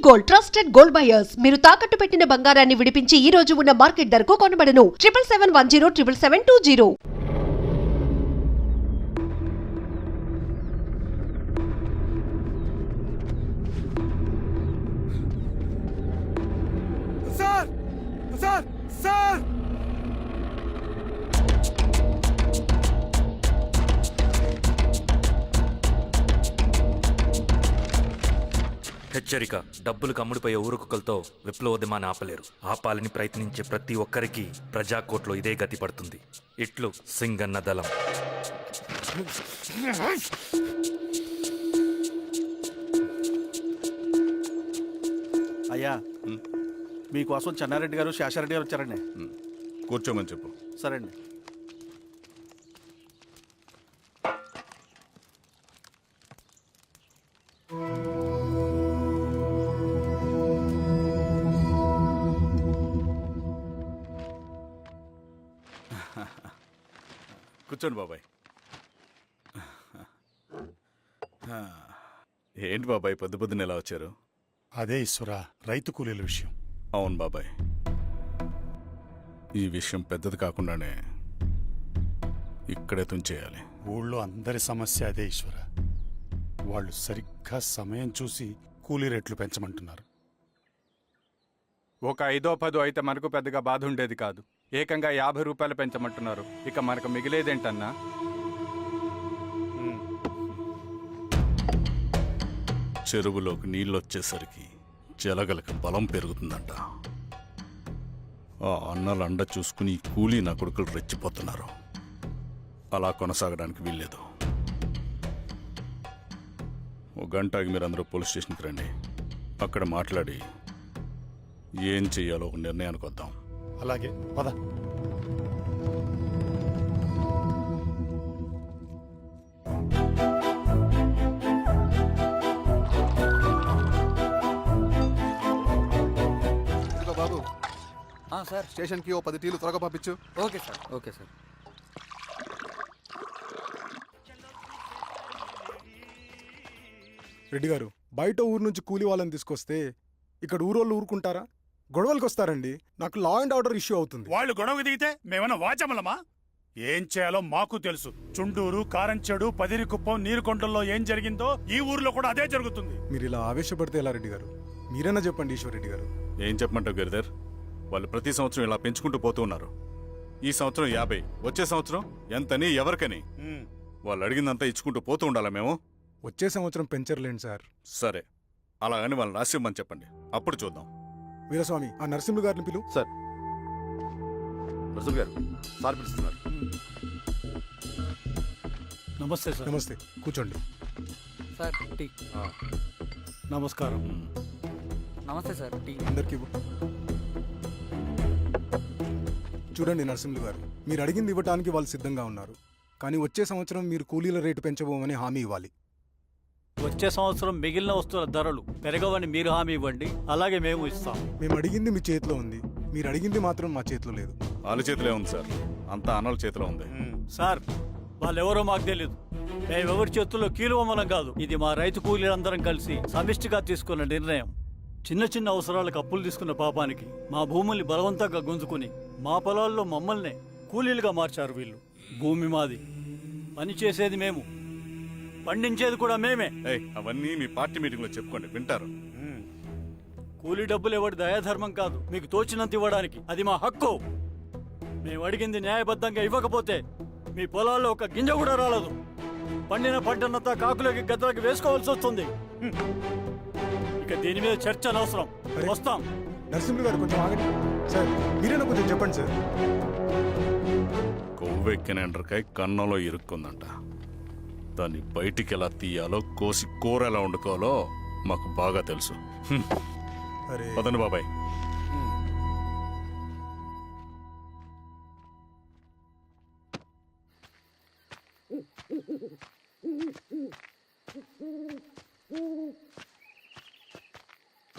Gold trusted gold buyers మీరు తాకట్టు పెట్టిన బంగారాన్ని విడిపించి ఈ రోజు ఉన్న మార్కెట్ ధరకు కొనబడను 7771077720. సార్ సార్ సార్ హెచ్చరిక. డబ్బులు కమ్ముడిపోయే ఊరుకుకలతో విప్లవోద్యమాన్ని ఆపలేరు. ఆపాలని ప్రయత్నించే ప్రతి ఒక్కరికి ప్రజాకోట్లో ఇదే గతి పడుతుంది. ఇట్లు సింగన్న దళం. అయ్యా మీకోసం చెన్నారెడ్డి గారు శేషారెడ్డి గారు వచ్చారండి. కూర్చోమని చెప్పు. సరే అండి. కూర్చోండి బాబాయ్. ఏంటి బాబాయ్ పొద్దున ఎలా వచ్చారు? అదే ఈశ్వరా, రైతు కూలీల విషయం. అవును బాబాయ్, ఈ విషయం పెద్దది కాకుండానే ఇక్కడే తుంచేయాలి. ఊళ్ళో అందరి సమస్య అదే ఈశ్వరా. వాళ్ళు సరిగ్గా సమయం చూసి కూలీ రేట్లు పెంచమంటున్నారు. ఒక 5-10 అయితే మనకు పెద్దగా బాధ ఉండేది కాదు. ఏకంగా 50 రూపాయలు పెంచమంటున్నారు. ఇక మనకు మిగిలేదేంటన్నా? చెరువులోకి నీళ్ళొచ్చేసరికి జలగలకు బలం పెరుగుతుందంట. ఆ అన్నల అండ చూసుకుని కూలీ నా కొడుకులు రెచ్చిపోతున్నారు. అలా కొనసాగడానికి వీల్లేదు. ఓ గంటకి మీరందరూ పోలీస్ స్టేషన్కి రండి. అక్కడ మాట్లాడి ఏం చెయ్యాలో ఒక నిర్ణయానికి వద్దాం. అలాగే పద. బాబు సార్, స్టేషన్కి ఓ 10 టీలు త్వరగా పంపించు. Okay sir. Okay sir. Reddy గారు, బయట ఊరు నుంచి కూలి వాళ్ళని తీసుకొస్తే ఇక్కడ ఊరోళ్ళు ఊరుకుంటారా? గొడవలకు వస్తారండి. నాకు లా అండ్ ఆర్డర్ ఇష్యూ అవుతుంది. వాళ్ళు గొడవ దిగితే మేమన్నా వాచమలమా? ఏం చేయాలో మాకు తెలుసు. చుండూరు, కారంచెడు, పదిరికుప్పం, నీరుకొండల్లో ఏం జరిగిందో ఈ ఊర్లో కూడా అదే జరుగుతుంది. మీరు ఇలా ఆవేశపడితే ఎలా రెడ్డి గారు? మీరైనా చెప్పండి ఈశ్వర్ రెడ్డి గారు. ఏం చెప్పమంటావు గిరిధర్? వాళ్ళు ప్రతి సంవత్సరం ఇలా పెంచుకుంటూ పోతూ ఉన్నారు. ఈ సంవత్సరం 50, వచ్చే సంవత్సరం ఎంతని, ఎవరికని వాళ్ళు అడిగిందంతా ఇచ్చుకుంటూ పోతూ ఉండాలా మేము? వచ్చే సంవత్సరం పెంచర్లేండి సార్. సరే, అలాగని వాళ్ళని రాసిమ్మని చెప్పండి, అప్పుడు చూద్దాం. వీరస్వామి, ఆ నరసింహులు గారిని పిలు. సార్, రసూల్ గారు సార్ పిలుస్తున్నారు. నమస్తే సార్. నమస్తే, కూర్చోండి. Sir tea. నమస్కారం. నమస్తే సార్. టీ అందరికీ ఇవ్వు. చూడండి నరసింహులు గారు, మీరు అడిగింది ఇవ్వటానికి వాళ్ళు సిద్ధంగా ఉన్నారు. కానీ వచ్చే సంవత్సరం మీరు కూలీల రేటు పెంచబోమని హామీ ఇవ్వాలి. వచ్చే సంవత్సరం మిగిలిన వస్తువుల ధరలు పెరగవని మీరు హామీ ఇవ్వండి, అలాగే మేము ఇస్తాం. మేము అడిగింది మీ చేతిలో ఉంది, మీరు అడిగింది మాత్రం మా చేతిలో లేదు. వాళ్ళ చేతిలో ఉంది సార్, అంతా అన్నల చేతిలో ఉంది. సార్, వాళ్ళెవరో మాకు తెలియదు. మేమెవరి చేతుల్లో కీలువమలం కాదు. ఇది మా రైతు కూలీలందరం కలిసి సమిష్టిగా తీసుకున్న నిర్ణయం. చిన్న చిన్న అవసరాలకు అప్పులు తీసుకున్న పాపానికి మా భూముల్ని బలవంతంగా గుంజుకుని మా పొలాల్లో మమ్మల్నే కూలీలుగా మార్చారు వీళ్ళు. భూమి మాది, పని చేసేది మేము, పండించేది కూడా మేమే. అవన్నీ మీ పార్టీ మీటింగ్ లో చెప్పుకోండి, వింటారు. కూలీ డబ్బులు ఇవ్వడం దయాధర్మం కాదు, మీకు తోచినంత ఇవ్వడానికి అది మా హక్కు. మేము అడిగింది న్యాయబద్ధంగా ఇవ్వకపోతే మీ పొలాల్లో ఒక గింజ కూడా రాలదు. పండిన పంటనంతా కాకులకి గద్దలకి వేసుకోవాల్సి వస్తుంది. ఇక దీని మీద చర్చ అనవసరం. వస్తాం. నరసింహులు గారు కొంచెం ఆగండి సార్. మీరైనా కొంచెం చెప్పండి సార్. కొవ్వెక్కిన ఎండ్రకాయ కన్నంలో ఇరుక్కుందంట. దాన్ని బయటికి ఎలా తీయాలో, కోసి కూర ఎలా వండుకోవాలో మాకు బాగా తెలుసు. పదండి బాబాయ్.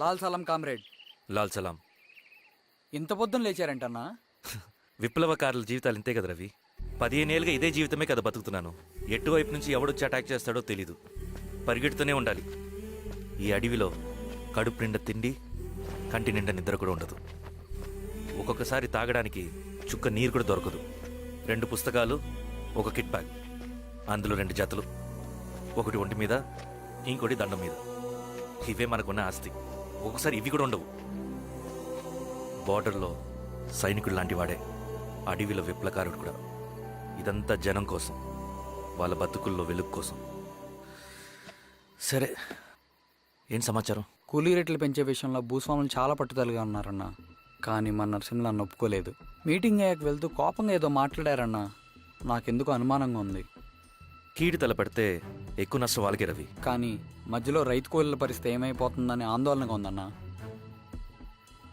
లాల్ సలాం కామ్రేడ్. లాల్ సలాం. ఇంత పొద్దున లేచారంటన్నా? విప్లవకారుల జీవితాలు ఇంతే కదా రవి. 15 ఏళ్ళుగా ఇదే జీవితమే కదా బతుకుతున్నాను. ఎటువైపు నుంచి ఎవడొచ్చి అటాక్ చేస్తాడో తెలీదు. పరిగెడుతూనే ఉండాలి. ఈ అడవిలో కడుపు నిండా తిండి, కంటి నిండా నిద్ర కూడా ఉండదు. ఒక్కొక్కసారి తాగడానికి చుక్క నీరు కూడా దొరకదు. 2 పుస్తకాలు, ఒక కిట్ బ్యాగ్, అందులో 2 జతలు, ఒకటి ఒంటి మీద, ఇంకోటి దండం మీద. ఇవే మనకున్న ఆస్తి. ఒక్కొక్కసారి ఇవి కూడా ఉండవు. బార్డర్లో సైనికుడు లాంటి వాడే, అడవిలో విప్లకారుడు కూడా. ఇదంతా జనం కోసం, వాళ్ళ బతుకుల్లో వెలుగు కోసం. సరే, ఏం సమాచారం? కూలీ రేట్లు పెంచే విషయంలో భూస్వాములు చాలా పట్టుదలగా ఉన్నారన్న. కానీ మా నరసింహ నన్ను ఒప్పుకోలేదు. మీటింగ్ అయ్యాక వెళ్తూ కోపంగా ఏదో మాట్లాడారన్న. నాకెందుకు అనుమానంగా ఉంది. కీడి తలపెడితే ఎక్కువ నష్టం వాళ్ళకే రవి. కానీ మధ్యలో రైతు కూలీల పరిస్థితి ఏమైపోతుందని ఆందోళనగా ఉందన్న.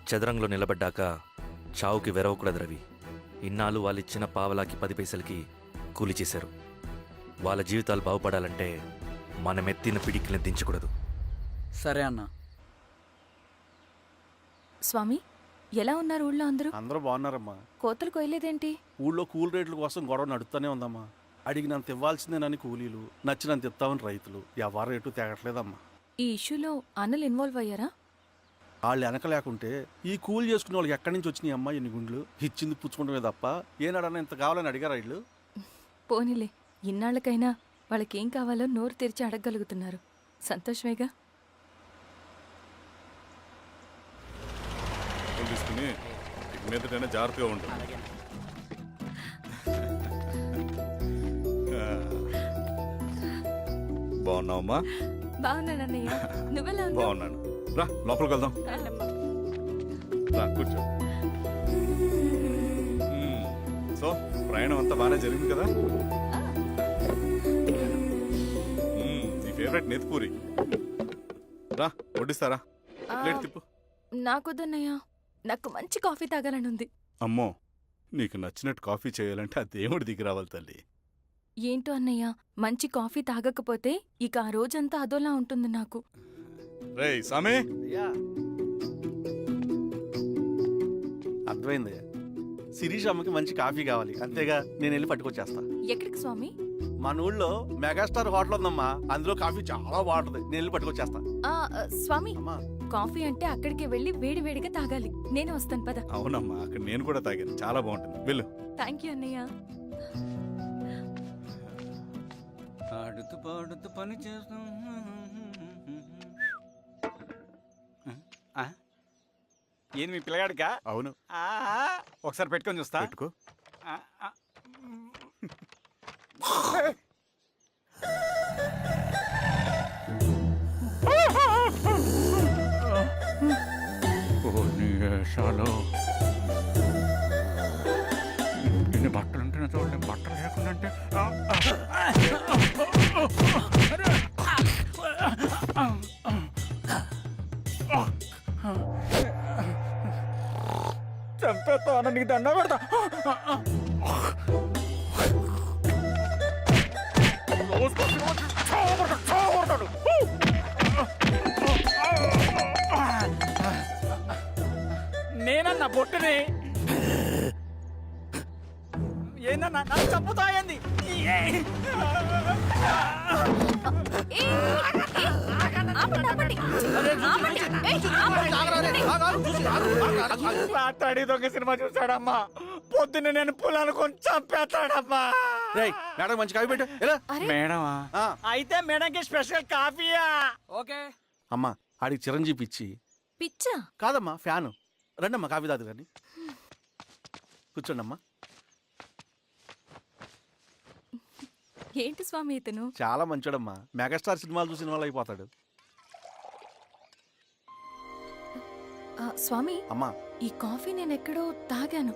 చదరంగంలో నిలబడ్డాక చావుకి వెరవకూడదు రవి. ఇన్నాళ్ళు వాళ్ళు ఇచ్చిన పావలాకి 10 పైసలకి కూలి చేశారు. వాళ్ళ జీవితాలు బాగుపడాలంటే మనమెత్తిన పిడికిని దించకూడదు. సరే అన్న. స్వామి, ఎలా ఉన్నారు ఊళ్ళో అందరూ? అందరూ బాగున్నారమ్మా. కోతలు కొయ్యలేదేంటి? ఊళ్ళో కూల్ రేట్ల కోసం గొడవ నడుస్తూనే ఉందమ్మా. అడిగినంత ఇవ్వాల్సిందేనని కూలీలు, నచ్చినంత ఇస్తామని రైతులు. ఎవరు రేటు తేగట్లేదమ్మా. ఈ ఇష్యూలో అన్నలు ఇన్వాల్వ్ అయ్యారా? వాళ్ళు వెనక లేకుంటే ఈ కూలి చేసుకునే వాళ్ళకి ఎక్కడి నుంచి వచ్చినాయి అమ్మా ఎన్ని గుండ్లు? ఇచ్చింది పుచ్చుకుంటమే తప్ప ఏనాడన్నా ఇంత కావాలని అడిగారా వీళ్ళు? పోనీలే, ఇన్నాళ్ళకైనా వాళ్ళకేం కావాలో నోరు తెరిచి అడగగలుగుతున్నారు. సంతోషమేగా. తీసుకుని ఇక మీదటైనా జాగ్రత్తగా ఉంటుంది. బాగున్నావమ్మా? బాగున్నానన్నయ్య, నువ్వెలా ఉన్నావు? బాగున్నాను. రా లోపలికి వెళ్దాం. రా కూర్చో. సో ప్రయాణం అంతా బాగానే జరిగింది కదా? నీ ఫేవరెట్ నెత్తిపూరి. రా వడ్డిస్తారా? ప్లేట్ తిప్పు. నాకొద్దన్నయ్య, నాకు మంచి కాఫీ తాగాలని ఉంది. అమ్మో, నీకు నచ్చినట్టు కాఫీ చేయాలంటే ఆ దేవుడి దిగి రావాలి తల్లి. ఏంటో అన్నయ్య, మంచి కాఫీ తాగకపోతే ఇక ఆ రోజంతా అదోలా ఉంటుంది నాకు. రేయ్ సామే, అయ్యా అర్థమైందయ్యా. శిరీష్ అమ్మకి మంచి కాఫీ కావాలి, అంతేగా నేను వెళ్ళి పట్టుకొచ్చేస్తా. ఎక్కడికి స్వామి? మన ఊళ్ళో మెగాస్టార్ హోటల్ ఉందమ్మా, అందులో కాఫీ చాలా బాగుంటుంది. నేను వెళ్ళి పట్టుకొచ్చేస్తా. స్వామి, అమ్మా కాఫీ అంటే అక్కడికి వెళ్ళి వేడివేడిగా తాగాలి. నేను వస్తాను పద. అవునమ్మా, అక్కడ నేను కూడా తాగాను, చాలా బాగుంటుంది. వెళ్ళు. థ్యాంక్ యూ అన్నయ్య. ఆడుతూ పాడుతూ పని చేస్తాం. ఏంది మీ పిల్లగాడికా? అవును, ఒకసారి పెట్టుకొని చూస్తా. పెట్టుకో. ఇన్ని బట్టలు ఉంటే చూడండి, బట్టలు లేకుండా అంటే చంపేస్తా. నీకు దండ పెడతా. నేనన్నా బొట్టుని ఏందన్నా నన్ను చంపుతాయంది. రాత్రి దొంగ సినిమా చూసాడమ్మా, పొద్దున్న నేను పొలాన్ని కొంచెం చంపేస్తాడమ్మా. మేడం మంచి కాఫీ పెట్టు. ఎలా? మేడమా? అయితే మేడంకి స్పెషల్ కాఫీయా? ఓకే. అమ్మా ఆడికి చిరంజీవి పిచ్చి. పిచ్చా? కాదమ్మా, ఫ్యాను. రండమ్మా కాఫీ తాదు కానీ. కూర్చోండి అమ్మా. ఏంటి స్వామి ఇతను? చాలా మంచోడమ్మా, మెగాస్టార్ సినిమాలు చూసిన వాళ్ళు అయిపోతాడు. స్వామి, అమ్మా ఈ కాఫీ నేను ఎక్కడో తాగాను.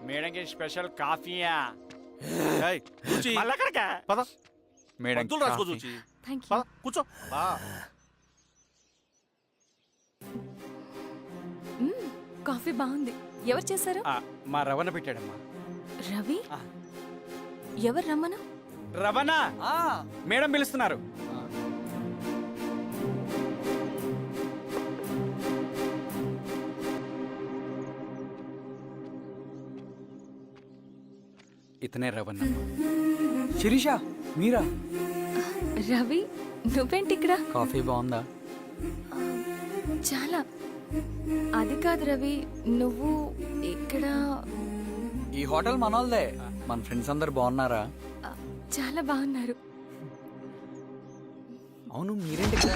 మేడంకి స్పెషల్ కాఫీయా? ఏయ్, చూచి. మళ్ళక్కడికా? పద. మేడం మందులు రాసుకో చూచి. Thank you. పద కూర్చో. కాఫీ బాగుంది. ఎవరు చేశారు? మా రవణ పెట్టాడమ్మా. రవి? ఎవరు రమ్మను? రవణ మేడం పిలుస్తున్నారు. ఇతనే రవణ. శిరీష, మీరా? రవి, నువ్వేంటి ఇక్కడ? కాఫీ బాగుందా? చాలా. అది కాదు రవి, నువ్వు ఇక్కడ ఈ హోటల్ మనోల్దే. మన ఫ్రెండ్స్ అందరు బాగున్నారా? చాలా బాగున్నారు. అవును, మీరేంటి ఇక్కడ?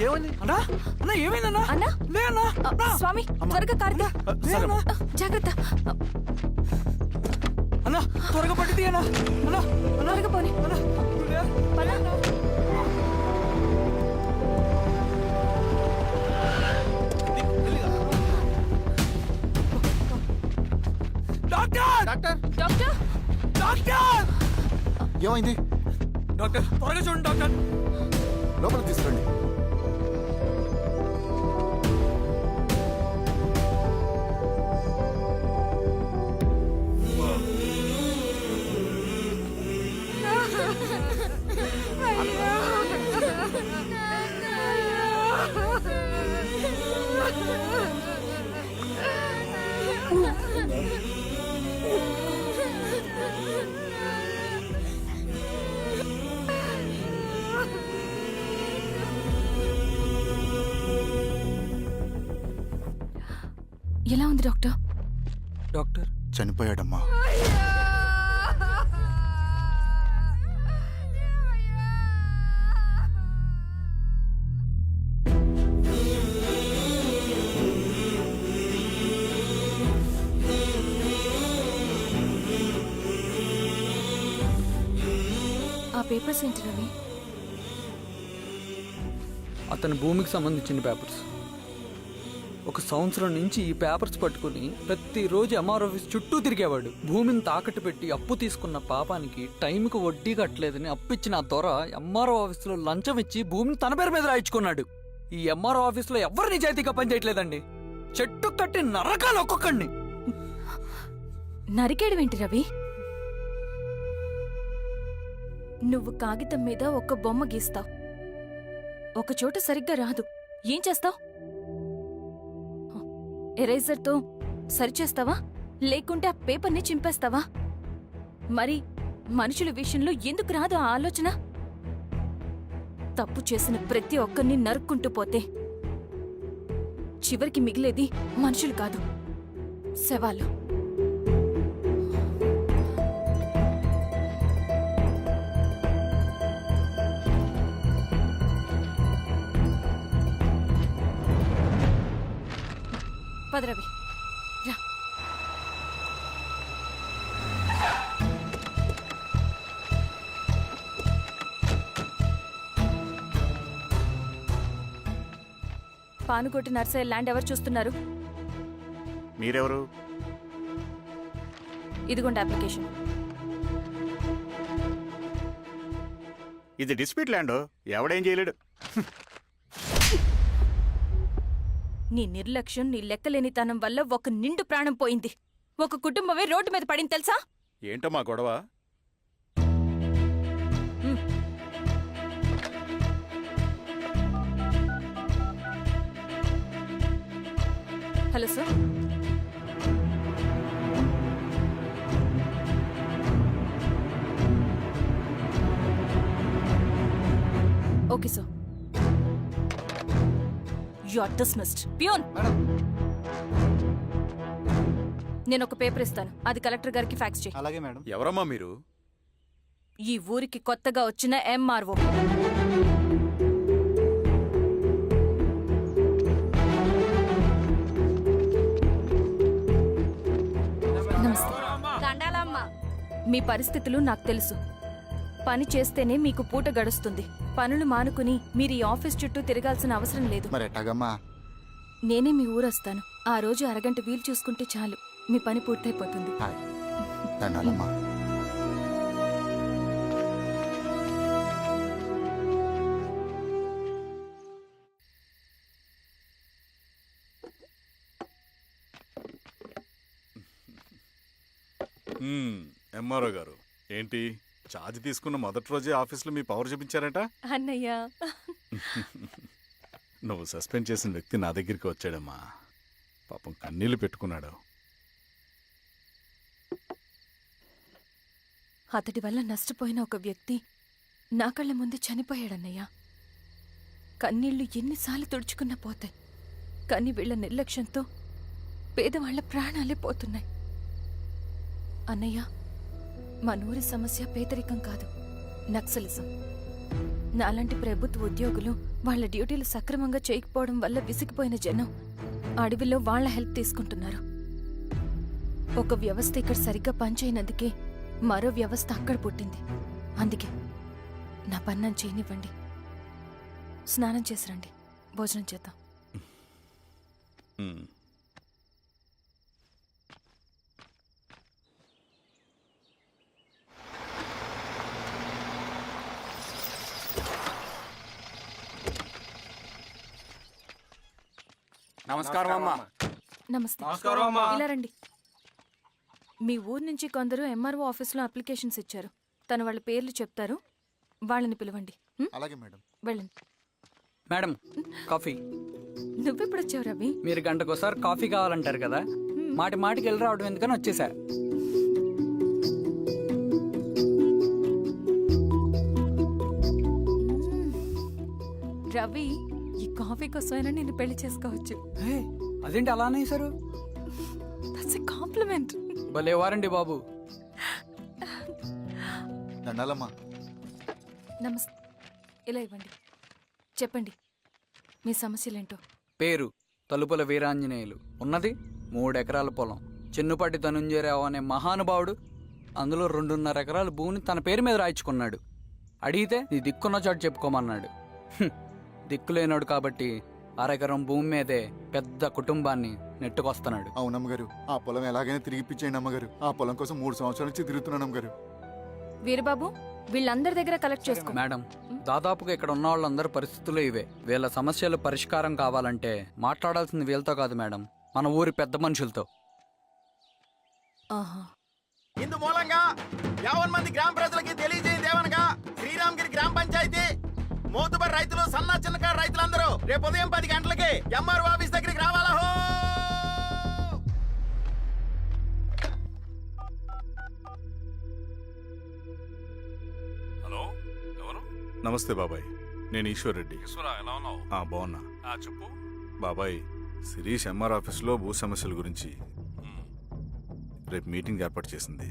ఏమైంది అన్నా? అన్నా ఏమైందన్నా? అన్నా లే అన్నా. స్వామి త్వరగా కారుదా. జాగ్రత్త. అన్నా త్వరగా పట్టి అన్నా. అన్నా త్వరగా పోనీ. పద. డాక్టర్ డాక్టర్ డాక్టర్ ఏమైంది? డాక్టర్ త్వరగా చూడండి డాక్టర్. లోపల తీసుకురండి. ఎలా ఉంది డాక్టర్? డాక్టర్ చనిపోయాడమ్మా. ఆ పేపర్స్ ఏంటి రవి? అతని భూమికి సంబంధించిన పేపర్స్. ఒక సంవత్సరం నుంచి ఈ పేపర్స్ పట్టుకుని ప్రతిరోజు ఎంఆర్ ఆఫీస్ చుట్టూ తిరిగేవాడు. భూమిని తాకట్టు పెట్టి అప్పు తీసుకున్న పాపానికి టైంకి వడ్డీ కట్టలేదని అప్పిచ్చిన ఆ దొర ఎంఆర్ఓ ఆఫీసులో లంచం ఇచ్చి భూమిని తన పేరు మీద రాయించుకున్నాడు. ఈ ఎంఆర్ఓ ఆఫీసులో ఎవరు నిజాయితీగా పనిచేయట్లేదండి. చెట్టు కట్టి నరకాలు ఒక్కొక్కడిని. నరికేడవేంటి రవి? నువ్వు కాగితం మీద ఒక బొమ్మ గీస్తావు, ఒక చోట సరిగ్గా రాదు, ఏం చేస్తావు? ఎరేజర్తో సరిచేస్తావా, లేకుంటే ఆ పేపర్ని చింపేస్తావా? మరి మనుషుల విషయంలో ఎందుకు రాదు ఆ ఆలోచన? తప్పు చేసిన ప్రతి ఒక్కరిని నరుక్కుంటూ పోతే చివరికి మిగిలేది మనుషులు కాదు, శవాలు. పదరవి రా. పానుకోటి నర్సయ్య ల్యాండ్ ఎవరు చూస్తున్నారు? మీరెవరు? ఇదిగోండి అప్లికేషన్. ఇది డిస్ప్యూట్ ల్యాండ్, ఎవడేం చేయలేడు. నీ నిర్లక్ష్యం, నీ లెక్కలేనితనం వల్ల ఒక నిండు ప్రాణం పోయింది. ఒక కుటుంబమే రోడ్డు మీద పడింది తెలుసా? ఏంటో మా గొడవ? Hello sir. Okay sir. You are dismissed. Peon, నేను ఒక పేపర్ ఇస్తాను, అది కలెక్టర్ గారికి ఫ్యాక్స్ చేయి. అలాగే మేడం. ఎవరమ్మా మీరు? ఈ ఊరికి కొత్తగా వచ్చిన ఎంఆర్ఓ. నమస్తే. మీ పరిస్థితులు నాకు తెలుసు. పని చేస్తేనే మీకు పూట గడుస్తుంది. పనులు మానుకుని మీరు ఈ ఆఫీస్ చుట్టూ తిరగాల్సిన అవసరం లేదు. మరి ఎట్టాగమ్మా? నేనే మీ ఊరొస్తాను. ఆ రోజు అరగంట వీలు చూసుకుంటే చాలు, మీ పని పూర్తయిపోతుంది. దండాలమ్మా. ఎంఆర్ఓ గారు ఏంటి ఛార్జ్ తీసుకున్న మొదటి రోజే ఆఫీస్లో మీ పవర్ చూపించారట? అన్నయ్య, నువ్వు సస్పెండ్ చేసిన వ్యక్తి నా దగ్గరికి వచ్చాడమ్మా. పాపం కన్నీళ్లు పెట్టుకున్నాడు. అతడి వల్ల నష్టపోయిన ఒక వ్యక్తి నా కళ్ళ ముందు చనిపోయాడన్నయ్య. కన్నీళ్లు ఎన్నిసార్లు తుడుచుకున్నా పోతాయి, కానీ వీళ్ళ నిర్లక్ష్యంతో పేదవాళ్ల ప్రాణాలే పోతున్నాయి. అన్నయ్య, మన ఊరి సమస్య పేదరికం కాదు, నక్సలిజం. నాలాంటి ప్రభుత్వ ఉద్యోగులు వాళ్ళ డ్యూటీలు సక్రమంగా చేయకపోవడం వల్ల విసిగిపోయిన జనం అడవిలో వాళ్ళ హెల్ప్ తీసుకుంటున్నారు. ఒక వ్యవస్థ ఇక్కడ సరిగ్గా పనిచేయనందుకే మరో వ్యవస్థ అక్కడ పుట్టింది. అందుకే నా పన్నం చేయనివ్వండి. స్నానం చేసి రండి, భోజనం చేద్దాం. నమస్కారం అమ్మా. నమస్తే. ఇలా రండి. మీ ఊరు నుంచి కొందరు ఎంఆర్ఓ ఆఫీస్లో అప్లికేషన్స్ ఇచ్చారు. తను వాళ్ళ పేర్లు చెప్తారు, వాళ్ళని పిలవండి. అలాగే మేడం. వెళ్ళండి. Madam, coffee. నువ్వెప్పుడు వచ్చావు రవి? మీరు గంటకోసారి కాఫీ కావాలంటారు కదా, మాటి మాటికి వెళ్ళి రావడం ఎందుకని వచ్చేసా. రవి, ఈ కాఫీ కోసమైనా నేను పెళ్లి చేసుకోవచ్చు. హే, అదేంటి అలా అనేసారు? That's a compliment. భలే వారండి బాబు. దండాలమ్మా. నమస్తే. ఇలా ఇవ్వండి. చెప్పండి, మీ సమస్యలేంటో. పేరు తలుపుల వీరాంజనేయులు. ఉన్నది 3 ఎకరాల పొలం. చిన్నుపాటి ధనుంజయరావు అనే మహానుభావుడు అందులో 2.5 ఎకరాల భూమిని తన పేరు మీద రాయించుకున్నాడు. అడిగితే నీ దిక్కున్న చోటు చెప్పుకోమన్నాడు. దిక్కులేనాడు కాబట్టి 1/2 ఎకరం భూమి మీదే పెద్ద కుటుంబాన్ని నెట్టుకొస్తున్నాడు. అవునమ్మగారు, ఆ పొలం ఎలాగైనా తిరిగి ఇప్పించేయండి అమ్మగారు. ఆ పొలం కోసం 3 సంవత్సరాల నుంచి తిరుగుతున్నాను అమ్మగారు. వీరబాబు, వీళ్ళందరి దగ్గర కలెక్ట్ చేసుకో. మేడం, దాదాపుగా ఇక్కడ ఉన్న వాళ్ళందరి పరిస్థితులు ఇవే. వీళ్ళ సమస్యలు పరిష్కారం కావాలంటే మాట్లాడాల్సింది వీళ్ళతో కాదు మేడం, మన ఊరి పెద్ద మనుషులతో. ఆహా. ఇందు మూలంగా 50 మంది గ్రామ ప్రజలకి తెలియజేయదేవనగా శ్రీరామగిరి గ్రామ పంచాయతీ మోతుబరి రైతులు, సన్న చిన్నకారు రైతులందరూ రేపు ఉదయం 10 గంటలకి ఎంఆర్ఓ ఆఫీస్ దగ్గరికి రావాలా. హలో, ఎవరు? నమస్తే బాబాయ్, నేను ఈశ్వర్ రెడ్డి. ఈశ్వరా, ఎలా ఉన్నావు? బాగున్నా చెప్పు. బాబాయ్. శిరీష్ ఎంఆర్ ఆఫీస్లో భూ సమస్యల గురించి రేపు మీటింగ్ ఏర్పాటు చేసింది.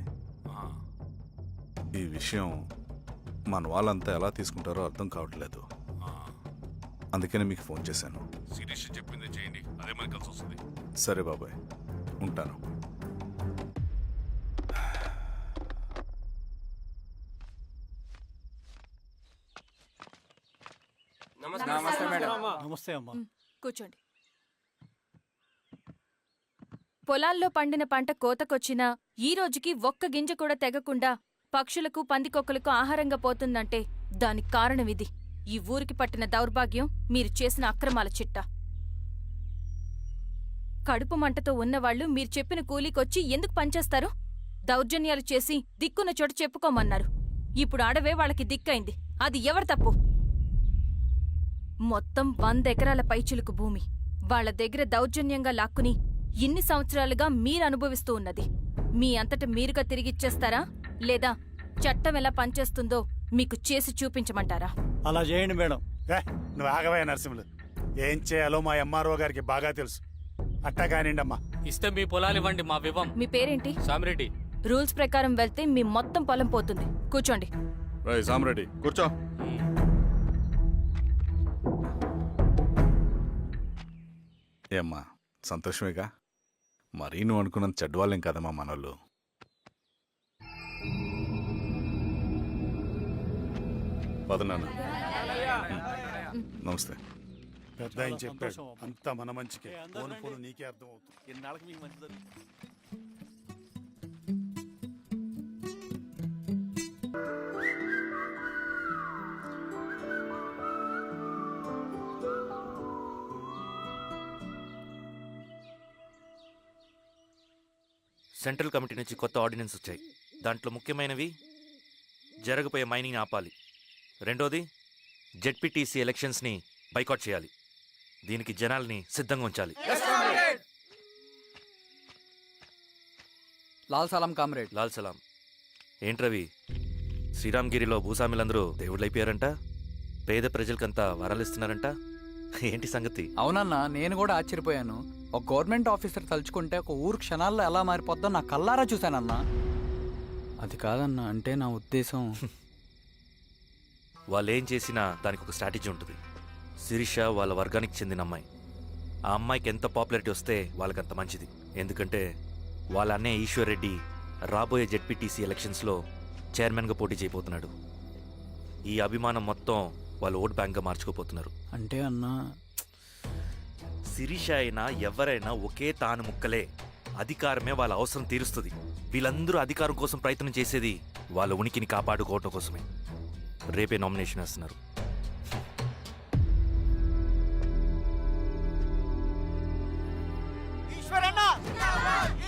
ఈ విషయం మన వాళ్ళంతా ఎలా తీసుకుంటారో అర్థం కావట్లేదు. అందుకనే మీకు ఫోన్ చేశాను. శిరీష్ చెప్పింది చేయండి, అదే మనకి కలిసి వస్తుంది. సరే బాబాయ్, ఉంటాను. నమస్తే మేడం. నమస్తే అమ్మా. కూర్చోండి. పొలాల్లో పండిన పంట కోతకొచ్చినా ఈ రోజుకి ఒక్క గింజ కూడా తెగకుండా పక్షులకు, పందికొక్కలకు ఆహారంగా పోతుందంటే దానికి కారణం ఇది. ఈ ఊరికి పట్టిన దౌర్భాగ్యం మీరు చేసిన అక్రమాల చిట్టా. కడుపు మంటతో ఉన్నవాళ్లు మీరు చెప్పిన కూలీకొచ్చి ఎందుకు పనిచేస్తారు? దౌర్జన్యాలు చేసి దిక్కున్న చోట చెప్పుకోమన్నారు. ఇప్పుడు అడవే వాళ్ళకి దిక్కైంది. అది ఎవరి తప్పు? మొత్తం 100 ఎకరాల పైచిలుకు భూమి వాళ్ల దగ్గర దౌర్జన్యంగా లాక్కుని ఇన్ని సంవత్సరాలుగా మీరు అనుభవిస్తూ ఉన్నది. మీ అంతట మీరుగా తిరిగిచ్చేస్తారా, లేదా చట్టం ఎలా పనిచేస్తుందో మీకు చేసి చూపించమంటారా? అలా చేయండి మేడం. నువ్వు ఆగవే నరసింహులు. ఏం చేయాలో మా ఎంఆర్ఓ గారికి బాగా తెలుసు. అట్టా కానిండమ్మా. ఇస్తే మీ పొలాలు ఇవ్వండి, మా వివం. మీ పేరేంటి? సామిరెడ్డి. రూల్స్ ప్రకారం వెళ్తే మీ మొత్తం పొలం పోతుంది. కూర్చోండి. రై సామరెడ్డి, కూర్చో. ఏమ్మా, సంతోషమేగా? మరీ నువ్వు అనుకున్నంత చెడ్డవాళ్ళేం కదమ్మా మనోళ్ళు. పదనాన్న. నమస్తే. పెద్ద ఆయన చెప్పాడు, అంతా మన మంచికే. పోను పోను నీకే అర్థం అవుతుంది. ఎన్నాళ్ళకి మీకు మంచిది. సెంట్రల్ కమిటీ నుంచి కొత్త ఆర్డినెన్స్ వచ్చాయి. దాంట్లో ముఖ్యమైనవి జరగబోయే మైనింగ్ని ఆపాలి. రెండోది జెడ్పీటీసీ ఎలక్షన్స్ని బైకాట్ చేయాలి. దీనికి జనాల్ని సిద్ధంగా ఉంచాలి. లాల్ సలాం కామ్రేడ్. లాల్ సలాం. ఏంట్రవి, శ్రీరామగిరిలో భూస్వాములందరూ దేవుళ్ళైపోయారంట. పేద ప్రజలకంతా వరాలు ఇస్తున్నారంట, ఏంటి సంగతి? అవునన్నా, నేను కూడా ఆశ్చర్యపోయాను. ఒక గవర్నమెంట్ ఆఫీసర్ తలుచుకుంటే ఒక ఊరు క్షణాల్లో ఎలా మారిపోద్దో నా కల్లారా చూశానన్నా. అది కాదన్నా, అంటే నా ఉద్దేశం వాళ్ళు ఏం చేసినా దానికి ఒక స్ట్రాటజీ ఉంటుంది. శిరీష వాళ్ళ వర్గానికి చెందిన అమ్మాయి. ఆ అమ్మాయికి ఎంత పాపులారిటీ వస్తే వాళ్ళకంత మంచిది. ఎందుకంటే వాళ్ళ అన్నయ్య ఈశ్వర్ రెడ్డి రాబోయే జెడ్పీటీసీ ఎలక్షన్స్లో చైర్మన్గా పోటీ చేయబోతున్నాడు. ఈ అభిమానం మొత్తం వాళ్ళు ఓట్ బ్యాంక్గా మార్చుకోపోతున్నారు. అంటే అన్నా, శిరీష అయినా ఎవరైనా ఒకే తాను ముక్కలే. అధికారమే వాళ్ళ అవసరం తీరుస్తుంది. వీళ్ళందరూ అధికారం కోసం ప్రయత్నం చేసేది వాళ్ళ ఉనికిని కాపాడుకోవటం కోసమే. రేపే నామినేషన్ వేస్తున్నారు. ఈశ్వరన్న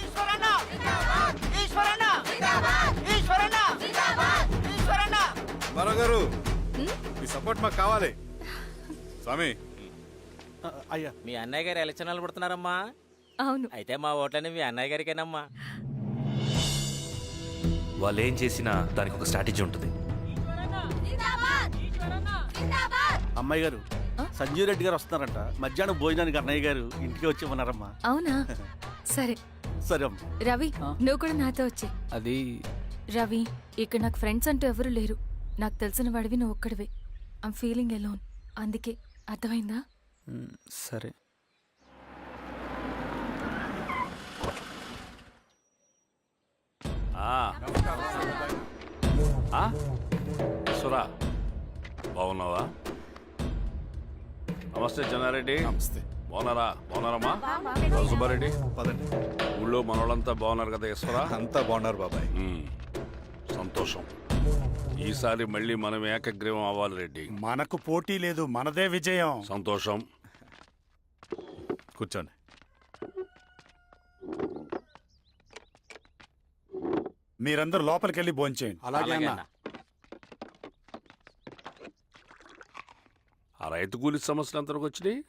ఈశ్వరన్న ఈశ్వరన్న ఈశ్వరన్న ఈశ్వరన్న మరో గారు, మీ సపోర్ట్ మాకు కావాలి. స్వామి, అయ్యా మీ అన్నయ్య గారు ఎలక్షన్ నిలబడుతున్నారమ్మా. అవును. అయితే మా ఓట్లన్నీ మీ అన్నయ్య గారికేనమ్మా. వాళ్ళు ఏం చేసినా దానికి ఒక స్ట్రాటజీ ఉంటుంది. అమ్మాయి గారు, సంజీవ్ రెడ్డి గారు వస్తున్నారంట. మధ్యాహ్నం భోజనానికి అన్నయ్య గారు ఇంటికి వచ్చి ఉన్నారమ్మా. అవునా? సరే సరే అమ్మ. రవి, నువ్వు కూడా నాతో వచ్చే. అది రవి, ఇక్కడ నాకు ఫ్రెండ్స్ అంటూ ఎవరు లేరు. నాకు తెలిసిన వాడివి నువ్వు ఒక్కడివే. I'm feeling alone. అందుకే, అర్థమైందా? సరే. సురా, బాగున్నావా? నమస్తే చెన్నారెడ్డి. నమస్తే. బాగున్నారమ్మా? సుబ్బారెడ్డి, పదండి. ఊళ్ళో మనోళ్ళంతా బాగున్నారు కదా ఈశ్వరా? అంతా బాగున్నారు బాబాయ్. సంతోషం. ఈసారి మళ్ళీ మనం ఏకగ్రీవం అవ్వాలి రెడ్డి. మనకు పోటీ లేదు, మనదే విజయం. సంతోషం. కూర్చోండి. మీరందరూ లోపలికెళ్ళి భోంచేయండి. అలాగే అన్న. ఆ రైతు కూలి సమస్యలు ఎంతవరకు వచ్చినాయి?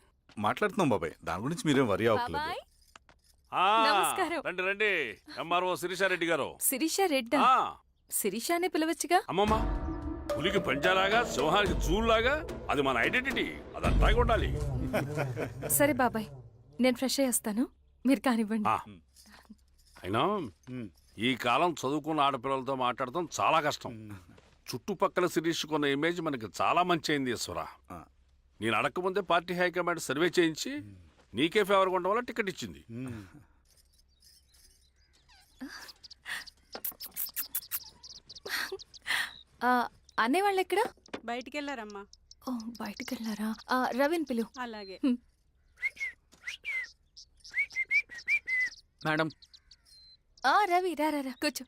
మాట్లాడుతున్నాం బాబాయ్, దాని గురించి మీరేం వరి అవ్వట్లేదు. బాబాయ్, ఆ, నమస్కారం. రండి రండి. ఎంఆర్ఓ శిరీషారెడ్డి గారు. శిరీష రెడ్డా? ఆ, శిరీష అనే పిలవచ్చుగా. అమ్మమ్మ, పులికి పంచాలాగా సింహానికి చూలాగా అది మన ఐడెంటిటీ. అది అట్టాగే ఉండాలి. సరే బాబాయ్, నేను ఫ్రెష్ అయ్యేస్తాను, మీరు కానివ్వండి. ఆ, అయినా ఈ కాలం చదువుకున్న ఆడపిల్లలతో మాట్లాడటం చాలా కష్టం. చుట్టుపక్కల శిరీషకున్న ఇమేజ్ మనకి చాలా మంచి అయింది ఈశ్వరా. నేను అడగకముందే పార్టీ హైకమాండ్ సర్వే చేయించి నీకే ఫేవర్గా ఉండడం వల్ల టికెట్ ఇచ్చింది. అన్నయ్య వాళ్ళు ఎక్కడ? బయటికి వెళ్ళారమ్మా. ఓ, బయటికి వెళ్ళారా? రవిని పిలు. అలాగే. మేడం. రవి, రా రా రా, కూర్చో.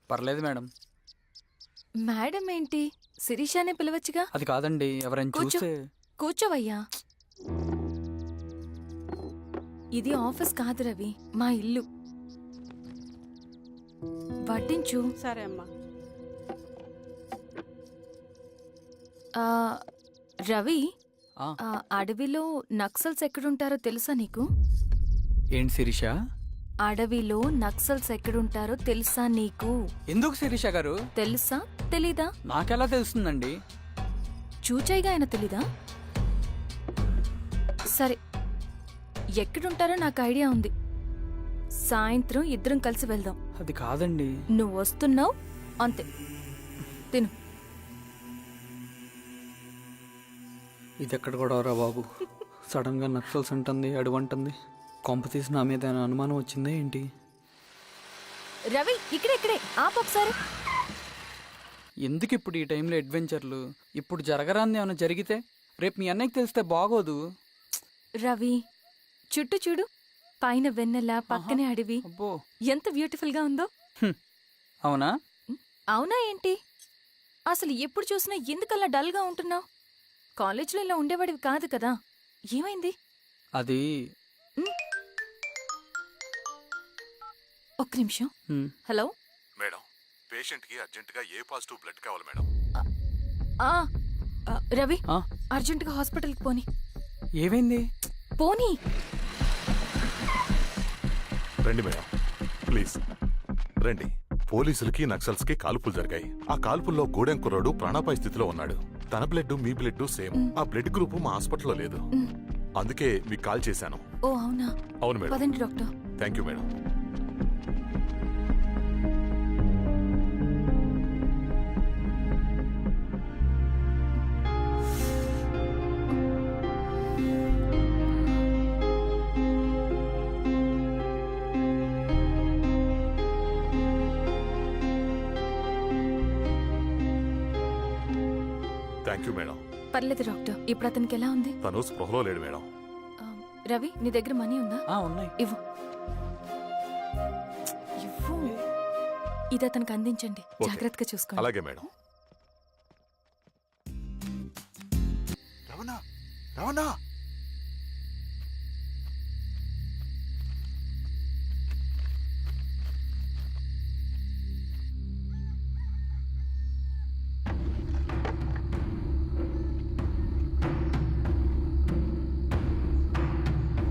పర్లేదు మేడం. మేడం ఏంటి? శిరీషానే పిలవచ్చుగా. అది కాదండి, ఎవరైనా కూర్చో. చూస్తే. కూర్చోవయ్యా. ఇది ఆఫీస్ కాదు రవి, మా ఇల్లు. వడ్డించు. సరే అమ్మా. రవి, అడవిలో నక్సల్స్ ఎక్కడుంటారో తెలుసా నీకు? ఏంటి శిరీష? అడవిలో నక్సల్స్ ఎక్కడుంటారో తెలుసా నీకు? ఎందుకు శిరీష గారు? తెలుసా తెలీదా? నాకెలా తెలుస్తుందండి? చూచాయిగా ఆయన తెలీదా? సరే, ఎక్కడుంటారో నాకు ఐడియా ఉంది. సాయంత్రం ఇద్దరం కలిసి వెళ్దాం. అది కాదండి. నువ్వు వస్తున్నావు అంతే. తిను. ఇది ఎక్కడ కూడా రా బాబు. సడన్ గా నక్సల్స్ అంటుంది, అడువంటుంది. కొంప తీసి నా మీద ఏమైనా అనుమానం వచ్చిందే ఏంటి? రవి, ఇక్కడే ఆపొకసారి. ఎందుకు ఇప్పుడు ఈ టైంలో అడ్వెంచర్లు? ఇప్పుడు జరగరాంది ఏమైనా జరిగితే రేపు మీ అన్నయ్యకి తెలిస్తే బాగోదు. రవి, చుట్టూ చూడు. పైన వెన్నెల, పక్కనే అడవి. అబ్బో, ఎంత బ్యూటిఫుల్ గా ఉందో. అవునా? అవునా ఏంటి? అసలు ఎప్పుడు చూసినా ఎందుకలా డల్ గా ఉంటున్నావు? కాలేజీలో ఇలా ఉండేవాడివి కాదు కదా, ఏమైంది? అది ఒక్క నిమిషం. హలో మేడం, పేషెంట్ కి అర్జెంట్ గా ఏ పాజిటివ్ బ్లడ్ కావాలి మేడం. రవి, అర్జెంటుగా హాస్పిటల్కి పోని. ఏమైంది? పోనీ. రండి మేడం, ప్లీజ్ రండి. పోలీసులకి నక్సల్స్ కి కాల్పులు జరిగాయి. ఆ కాల్పుల్లో గూడెం కుర్రాడు ప్రాణాపాయ స్థితిలో ఉన్నాడు. తన బ్లడ్ మీ బ్లడ్ సేమ్. ఆ బ్లడ్ గ్రూప్ మా హాస్పిటల్లో లేదు, అందుకే మీకు కాల్ చేశాను. ఓ అవునా? అవును మేడం. పదండి doctor. Thank you madam. Thank you madam. పర్లేదు డాక్టర్. ఇప్పుడు అతనికి ఎలా ఉంది? తను స్పృహలో లేడు మేడం. రవి, నీ దగ్గర మనీ ఉందా? ఉన్నాయి. ఇవ్వు. ఇవ్వు. ఇది అతనికి అందించండి. ఓకే. జాగ్రత్తగా చూసుకోండి. అలాగే మేడం. రవణ రవణ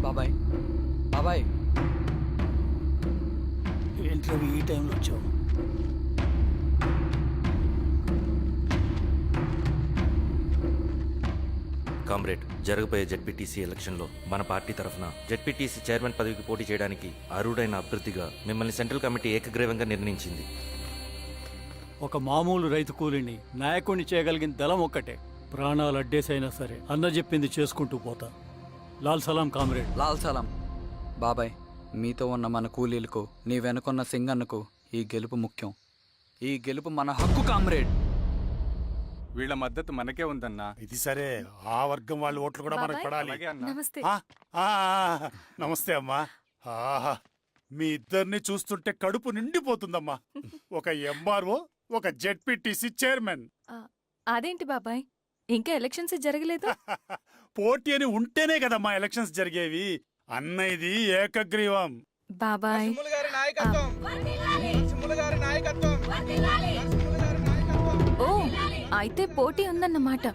బాబాయ్, బాబాయ్. ఏంటి రవి ఈ టైంలో వచ్చావు? కామ్రేడ్, జరగబోయే జెడ్పీటీసీ ఎలక్షన్లో మన పార్టీ తరఫున జెడ్పీటీసీ చైర్మన్ పదవికి పోటీ చేయడానికి అర్హుడైన అభ్యర్థిగా మిమ్మల్ని సెంట్రల్ కమిటీ ఏకగ్రీవంగా నిర్ణయించింది. ఒక మామూలు రైతు కూలిని నాయకుడిని చేయగలిగిన దళం ఒక్కటే. ప్రాణాలు అడ్డేసైనా సరే అన్న చెప్పింది చేసుకుంటూ పోతా. లాల్ సలాం కామ్రేడ్. లాల్ సలాం. బాబాయ్, మీతో ఉన్న మన కూలీలకు, నీ వెనుకున్న సింగన్నకు ఈ గెలుపు ముఖ్యం. ఈ గెలుపు మన హక్కు కామ్రేడ్. వీళ్ళ మద్దతు మనకే ఉందన్నా. ఇది సరే, ఆ వర్గం వాళ్ళ ఓట్లు కూడా మనకు బాబాయ్. పడాలి. అలాగే అన్నా. నమస్తే. నమస్తే అమ్మా. ఆహా, మీ ఇద్దరిని చూస్తుంటే కడుపు నిండిపోతుందమ్మా. ఒక ఎంఆర్ఓ, ఒక జెడ్పీటీసీ చైర్మన్. అదేంటి బాబాయ్, ఇంకా ఎలక్షన్స్ జరగలేదు? పోటీ అని ఉంటేనే కదమ్మా ఎలక్షన్స్ జరిగేవి. అన్నయ్యది ఏకగ్రీవం. బాబాయ్, ఓ అయితే పోటీ ఉందన్నమాట.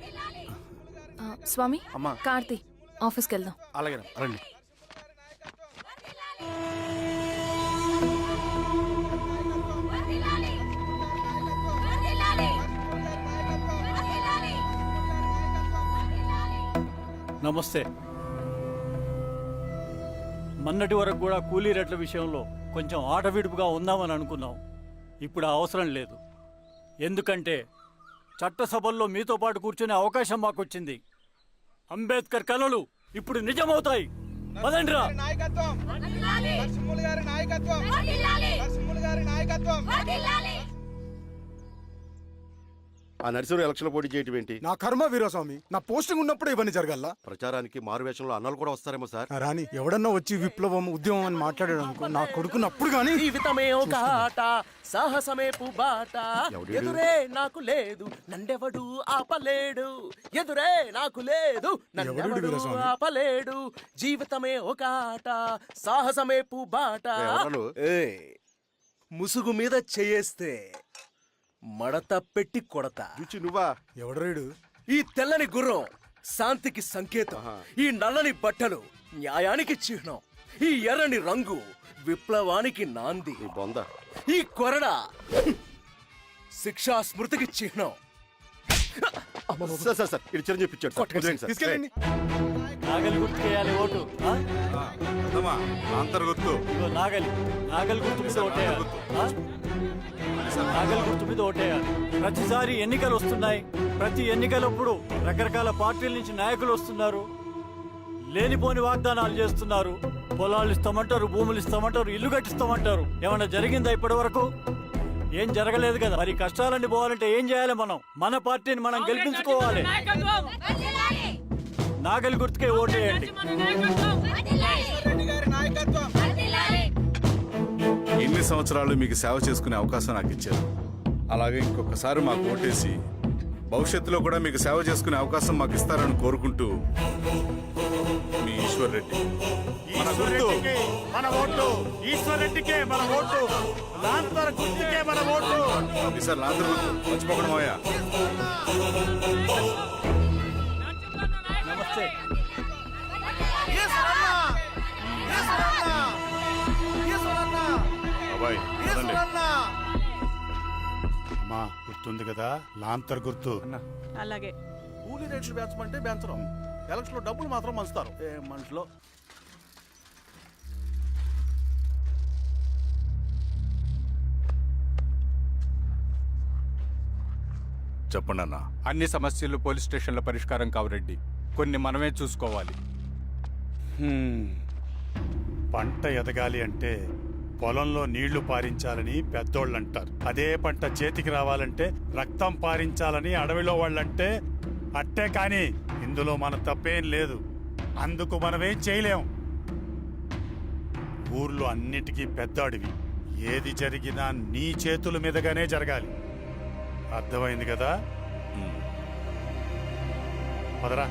స్వామి, అమ్మా. కార్తీ, ఆఫీస్కి వెళ్దాం. అలాగే రండి. నమస్తే. మొన్నటి వరకు కూడా కూలీ రేట్ల విషయంలో కొంచెం ఆటవిడుపుగా ఉందామని అనుకున్నాం. ఇప్పుడు ఆ అవసరం లేదు. ఎందుకంటే చట్టసభల్లో మీతో పాటు కూర్చునే అవకాశం మాకొచ్చింది. అంబేద్కర్ కలలు ఇప్పుడు నిజమవుతాయి. పదండ్రా. ఆ నర్సరీ ఎలక్షన్ పోటీ చేయటం ఏంటి? నా కర్మ వీరస్వామి, నా పోస్టింగ్ ఉన్నప్పుడే ఇవన్నీ జరగాల. ప్రచారానికి మారువేషంలో అన్నలు కూడా వస్తారేమో సార్. రాని ఎవడన్నా వచ్చి విప్లవం ఉద్యమం అని మాట్లాడాడు అనుకో, నా కొడుకున్నప్పుడు కానీ జీవితమే ఒక ఆట, సాహసమే పుబాట. ఎవడీడు? ఎదురే నాకు లేదు, నన్నెవడు ఆపలేడు. ఎదురే నాకు లేదు, నన్నెవడు వీరస్వామి? ఆపలేడు. జీవితమే ఒక ఆట, సాహసమే పుబాట. ముసుగు మీద చేయేస్తే మడత పెట్టి కొడతా. నువ్వా? ఎవడరేడు? ఈ తెల్లని గుర్రం శాంతికి సంకేతం. ఈ నల్లని బట్టలు న్యాయానికి చిహ్నం. ఈ ఎర్రని రంగు విప్లవానికి నాంది. ఈ కొరడ శిక్షా స్మృతికి చిహ్నం. సార్ ఇది చిరంజీవి పిచ్చాడు. తీసుకెళ్ళండి. నాగలి గుర్తుకేయాలి ఓటు. అంతర్గుర్తు ఇదిగో నాగలి. నాగలి గుర్తు మీద ఓటేయాలి. నాగలి గుర్తు మీద ఓటేయాలి. ప్రతిసారి ఎన్నికలు వస్తున్నాయి. ప్రతి ఎన్నికలప్పుడు రకరకాల పార్టీల నుంచి నాయకులు వస్తున్నారు. లేనిపోని వాగ్దానాలు చేస్తున్నారు. పొలాలు ఇస్తామంటారు, భూములు ఇస్తామంటారు, ఇల్లు కట్టిస్తామంటారు. ఏమన్నా జరిగిందా ఇప్పటి వరకు? ఏం జరగలేదు కదా. మరి కష్టాలన్నీ పోవాలంటే ఏం చేయాలి? మనం మన పార్టీని మనం గెలిపించుకోవాలి. నాగలి గుర్తుకే ఓటేయండి. ఇన్ని సంవత్సరాలు మీకు సేవ చేసుకునే అవకాశం నాకు ఇచ్చారు. అలాగే ఇంకొకసారి మాకు ఓటేసి భవిష్యత్తులో కూడా మీకు సేవ చేసుకునే అవకాశం మాకు ఇస్తారని కోరుకుంటూ, మీ ఈశ్వర్ రెడ్డి. మన గుర్తు మన ఓటు ఈశ్వర్ రెడ్డికే, మన ఓటు లాంతర్ గుర్తుకే, మన ఓటు. ఈసారి లాంతర్ గుర్తు మర్చిపోకడం అయ్యా. నమస్తే. బాబాయ్, రండి. అమ్మా గుర్తుంది కదా లాంతర్ గుర్తు. అలాగే కూలీ రేట్లు పెంచమంటే పెంచడం, ఎలక్షన్లో డబ్బులు మాత్రం మంచుతారు. ఏ మనుషులో చెప్పండి అన్న. అన్ని సమస్యలు పోలీస్ స్టేషన్లో పరిష్కారం కావు రెడ్డి, కొన్ని మనమే చూసుకోవాలి. పంట ఎదగాలి అంటే పొలంలో నీళ్లు పారించాలని పెద్దోళ్ళు అంటారు. అదే పంట చేతికి రావాలంటే రక్తం పారించాలని అడవిలో వాళ్ళంటే అట్టే. కానీ ఇందులో మన తప్పేం లేదు, అందుకు మనమేం చేయలేం. ఊర్లో అన్నిటికీ పెద్ద అడవి, ఏది జరిగినా నీ చేతుల మీదగానే జరగాలి. అర్థమైంది కదా? పదరా.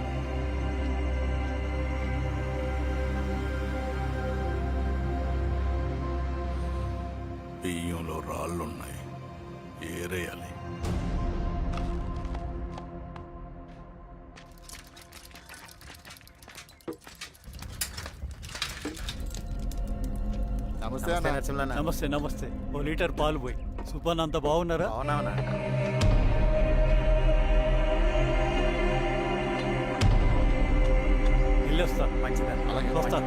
బియ్యంలో రాళ్ళున్నాయి, ఏరేయాలి. నమస్తే నమస్తే. ఓ లీటర్ పాలు పోయి. సుపన్ అంత బాగున్నారా? వెళ్ళొస్తా. వస్తా.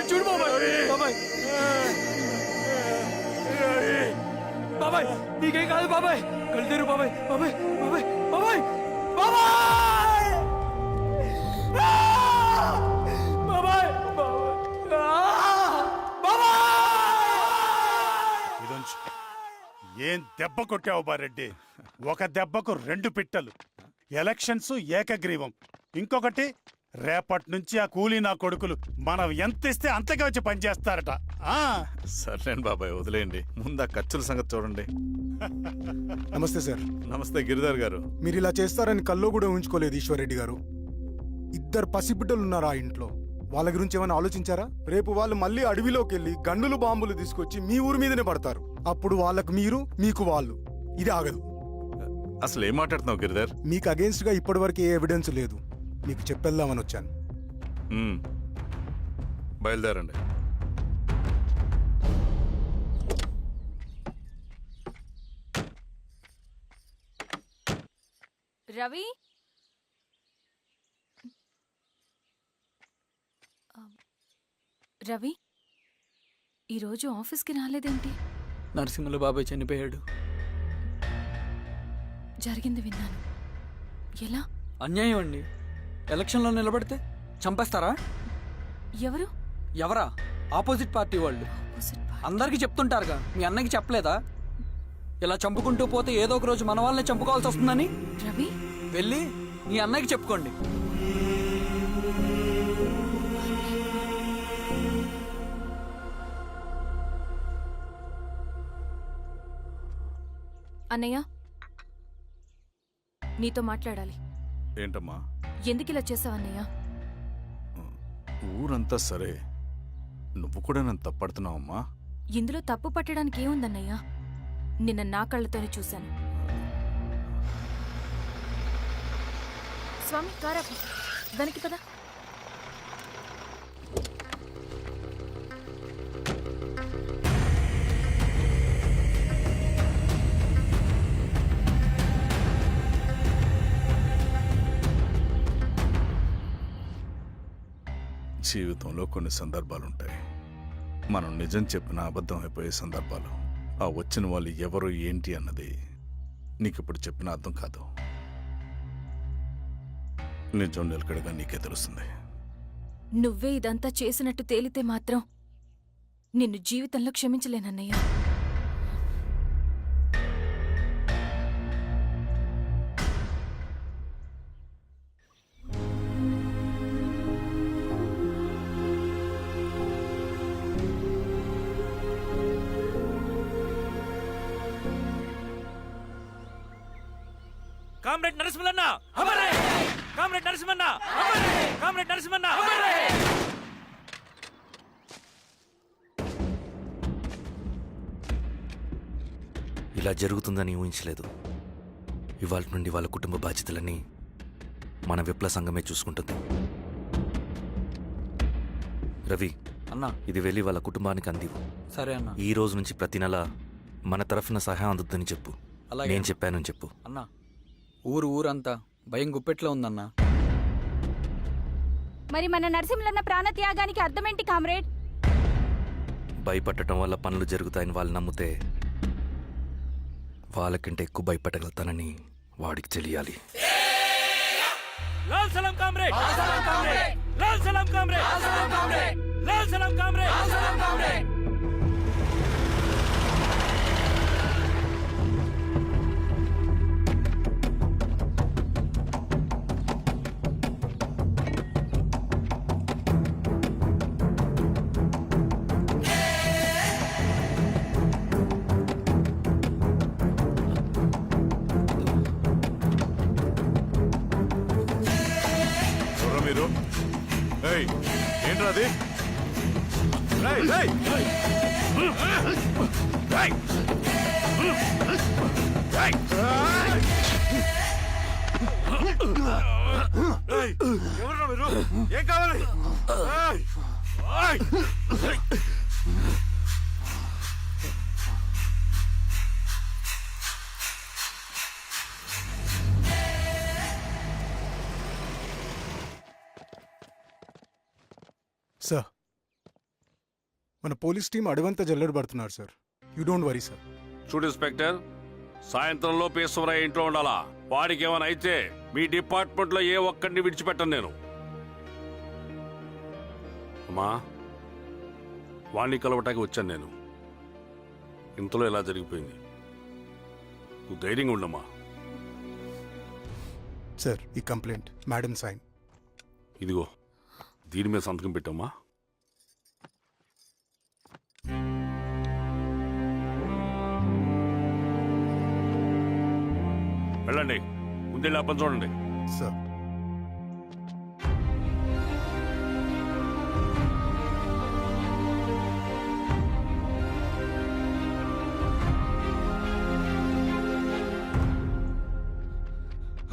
చూడు బాబాయ్, బాబాయ్ నీకేం కాదు బాబాయ్, కళ్ళు తెరు బాబాయ్. బాబాయ్ బాబాయ్ బాబాయ్ బాబాయ్ బాబాయ్ ఇదొంచు. ఏం దెబ్బ కొట్టావు బారెడ్డి? ఒక దెబ్బకు 2 పిట్టలు. ఎలక్షన్స్ ఏకగ్రీవం. ఇంకొకటి, రేపటి నుంచి ఆ కూలీ నా కొడుకులు మనం ఎంత ఇస్తే అంతగా వచ్చి పనిచేస్తారట. సర్లేండి బాబాయ్, వదిలేయండి. ముందు ఆ ఖర్చుల సంగతి చూడండి. నమస్తే సార్. నమస్తే గిరిధర్ గారు. మీరు ఇలా చేస్తారని కల్లో కూడా ఉంచుకోలేదు ఈశ్వర్రెడ్డి గారు. 2 పసిబిడ్డలు ఉన్నారు ఆ ఇంట్లో, వాళ్ళ గురించి ఏమైనా ఆలోచించారా? రేపు వాళ్ళు మళ్ళీ అడవిలోకి వెళ్ళి గన్నులు బాంబులు తీసుకొచ్చి మీ ఊరి మీదనే పడతారు. అప్పుడు వాళ్ళకు మీరు, మీకు వాళ్ళు. ఇది ఆగదు. అసలు ఏం మాట్లాడుతున్నావు గిరిధర్? మీకు అగేన్స్ట్ గా ఇప్పటివరకు ఏ ఎవిడెన్స్ లేదు, మీకు చెప్పేద్దామని వచ్చాను. బయలుదేరండి. రవి, రవి ఈరోజు ఆఫీస్కి రాలేదేంటి? నరసింహుల బాబాయ్ చనిపోయాడు. జరిగింది విన్నాను. ఎలా? అన్యాయం అండి. ఎలక్షన్లో నిలబడితే చంపేస్తారా? ఎవరు? ఎవరా? ఆపోజిట్ పార్టీ వాళ్ళు. అందరికీ చెప్తుంటారుగా, మీ అన్నకి చెప్పలేదా? ఇలా చంపుకుంటూ పోతే ఏదో ఒక రోజు మన వాళ్ళని చంపుకోవాల్సి వస్తుందని. రవి, వెళ్ళి మీ అన్నకి చెప్పుకోండి. అన్నయ్య, నీతో మాట్లాడాలి. ఏంటమ్మా? ఎందుకు ఇలా చేసావు అన్నయ్య? ఊరంతా సరే, నువ్వు కూడా నన్ను తప్పడుతున్నావమ్మా. ఇందులో తప్పు పట్టడానికి ఏముందన్నయ్యా? నిన్న నా కళ్ళతోనే చూశాను. స్వామి కారాపు దానికి పద. జీవితంలో కొన్ని సందర్భాలుంటాయి, మనం నిజం చెప్పిన అబద్ధం అయిపోయే సందర్భాలు. ఆ వచ్చిన వాళ్ళు ఎవరు ఏంటి అన్నది నీకిప్పుడు చెప్పిన అర్థం కాదు. నిజం నిలకడగా నీకే తెలుస్తుంది. నువ్వే ఇదంతా చేసినట్టు తేలితే మాత్రం నిన్ను జీవితంలో క్షమించలేనన్నయ్యా. కామ్రేడ్ నరసింహన్న అమరే! కామ్రేడ్ నరసింహన్న కామ్రేడ్ నరసింహన్న ఇలా జరుగుతుందని ఊహించలేదు. ఇవాళ నుండి వాళ్ళ కుటుంబ బాధ్యతలన్నీ మన విప్లవ సంఘమే చూసుకుంటుంది. రవి అన్నా, ఇది వెళ్ళి వాళ్ళ కుటుంబానికి అందివు. సరే అన్నా. ఈ రోజు నుంచి ప్రతి నెల మన తరఫున సహాయం అందుతుందని చెప్పు. అలాగే. నేను చెప్పానని చెప్పు. అన్నా, ఊరంతా భయం గుప్పెట్లో ఉందన్నా. మరి మన నరసింహన్న ప్రాణత్యాగానికి అర్థమేంటి కామ్రేడ్? భయపడటం వల్ల పనులు జరుగుతాయని వాళ్ళు నమ్మితే వాళ్ళకంటే ఎక్కువ భయపడగలుగుతానని వాడికి తెలియాలి. లాల్ సలాం కామ్రేడ్! లాల్ సలాం కామ్రేడ్! లాల్ సలాం కామ్రేడ్! మీరు ఏంట్రా అది? ఎవరు మీరు? ఏం కావాలి? సార్, మన పోలీస్ టీం అడవంతా జల్లెడ పడుతున్నారు sir. You don't worry sir. చూడు ఇన్స్పెక్టర్, సాయంత్రంలో పేశ్వరయ్య ఇంట్లో ఉండాలా. వాడికి ఏమైనా అయితే మీ డిపార్ట్మెంట్లో ఏ ఒక్కడిని విడిచిపెట్టను నేను. అమ్మా, వాణ్ణి కలవటానికి వచ్చాను నేను. ఇంతలో ఇలా జరిగిపోయింది. నువ్వు ధైర్యంగా ఉండమ్మా. సార్, ఈ కంప్లైంట్ మేడం సైన్. ఇదిగో, దీని మీద సంతకం పెట్టమ్మా. వెళ్ళండి, ముందెళ్ళి ఆ పని చూడండి. సార్,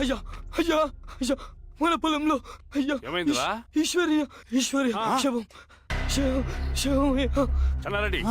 అయ్యా అయ్యా అయ్యా, మన పొలంలో అయ్యా. ఏమైందిరా? ఈశ్వర్య శవం శవం శవం. చల్లారెడ్డి,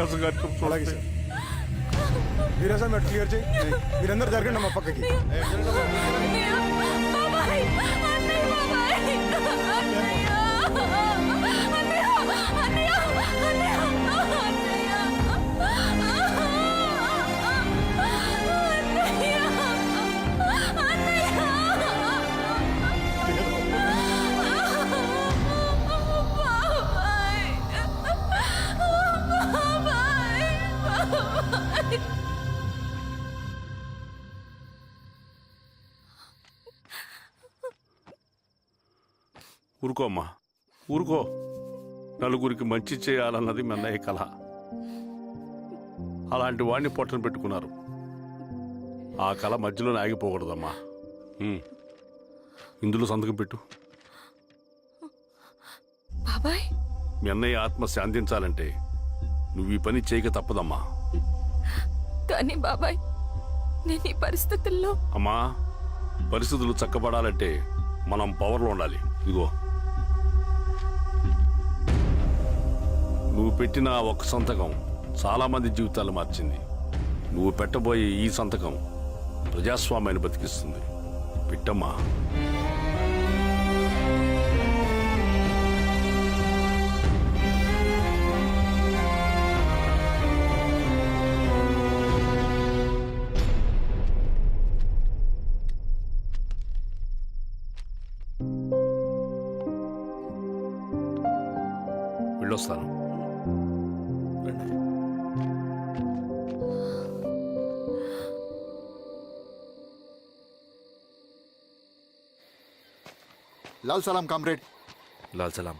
వీరాజు గారికి అలాగే సార్. వీరాజా మీరు క్లియర్ చేయి. మీరందరూ జరగండి మా పక్కకి. ఊరుకో అమ్మా, ఊరుకో. నలుగురికి మంచి చేయాలన్నది మీ అన్నయ్య కళ. అలాంటి వాడిని పొట్టన పెట్టుకున్నారు. ఆ కళ మధ్యలోనే ఆగిపోకూడదమ్మా. ఇందులో సంతకం పెట్టు. బాబాయ్, మీ అన్నయ్య ఆత్మ శాంతించాలంటే నువ్వు ఈ పని చేయక తప్పదమ్మా. కానీ బాబాయ్, నేను ఈ పరిస్థితుల్లో... అమ్మా, పరిస్థితులు చక్కబడాలంటే మనం పవర్లో ఉండాలి. ఇదిగో, నువ్వు పెట్టిన ఒక్క సంతకం చాలా మంది జీవితాలు మార్చింది. నువ్వు పెట్టబోయే ఈ సంతకం ప్రజాస్వామ్యాన్ని బతికిస్తుంది. పెట్టమ్మా. వెళ్ళొస్తాను. లాల్ సలాం కామ్రేడ్. లాల్ సలాం.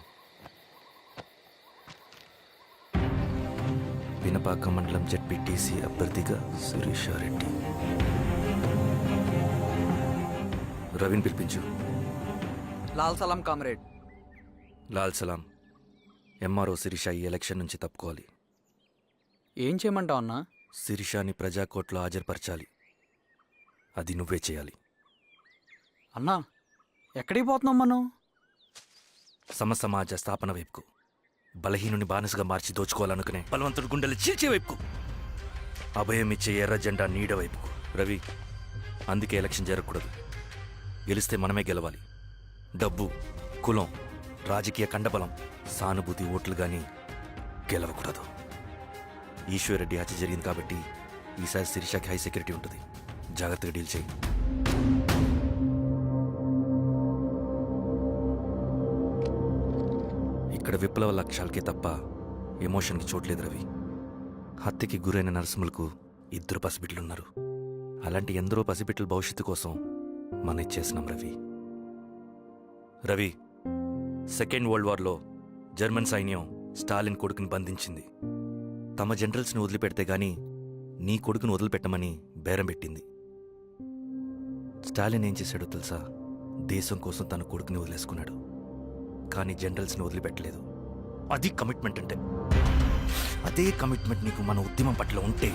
వినపాక మండలం జెడ్పీటీసీ అభ్యర్థిగా శిరీషారెడ్డి. రవిని పిలిపించు. లాల్ సలాం కామ్రేడ్. లాల్ సలాం. ఎంఆర్ఓ శిరీష ఈ ఎలక్షన్ నుంచి తప్పుకోవాలి. ఏం చేయమంటావు అన్నా? శిరీషాని ప్రజాకోర్టులో హాజరుపరచాలి. అది నువ్వే చేయాలి. అన్నా, ఎక్కడికి పోతున్నాం మనం? సమసమాజ స్థాపన వైపుకు. బలహీనుని బానిసగా మార్చి దోచుకోవాలనుకునే బలవంతుడి గుండెలు చీల్చే వైపుకు. అభయం ఇచ్చే ఎర్ర జెండా నీడ వైపుకు. రవి, అందుకే ఎలక్షన్ జరగకూడదు. గెలిస్తే మనమే గెలవాలి. డబ్బు, కులం, రాజకీయ కండబలం, సానుభూతి ఓట్లు గాని గెలవకూడదు. ఈశ్వర్రెడ్డి హత్య జరిగింది కాబట్టి ఈసారి శిరీషకి హై సెక్యూరిటీ ఉంటుంది. జాగ్రత్తగా డీల్ చేయి. ఇక్కడ విప్లవ లక్ష్యాలకే తప్ప ఎమోషన్కి చోట్లేదు రవి. హత్యకి గురైన నరసింహులకు 2 పసిబిడ్డలున్నారు. అలాంటి ఎందరో పసిబిడ్డల భవిష్యత్తు కోసం మనం ఇచ్చేసినాం రవి. రవి, సెకండ్ వరల్డ్ వార్లో జర్మన్ సైన్యం స్టాలిన్ కొడుకుని బంధించింది. తమ జనరల్స్ని వదిలిపెడితే గాని నీ కొడుకును వదిలిపెట్టమని బేరం పెట్టింది. స్టాలిన్ ఏం చేశాడో తెలుసా? దేశం కోసం తన కొడుకుని వదిలేసుకున్నాడు. కానీ జనరల్స్ని వదిలిపెట్టలేదు. అది కమిట్మెంట్ అంటే. అదే కమిట్మెంట్ నీకు మన ఉద్యమం పట్ల ఉంటే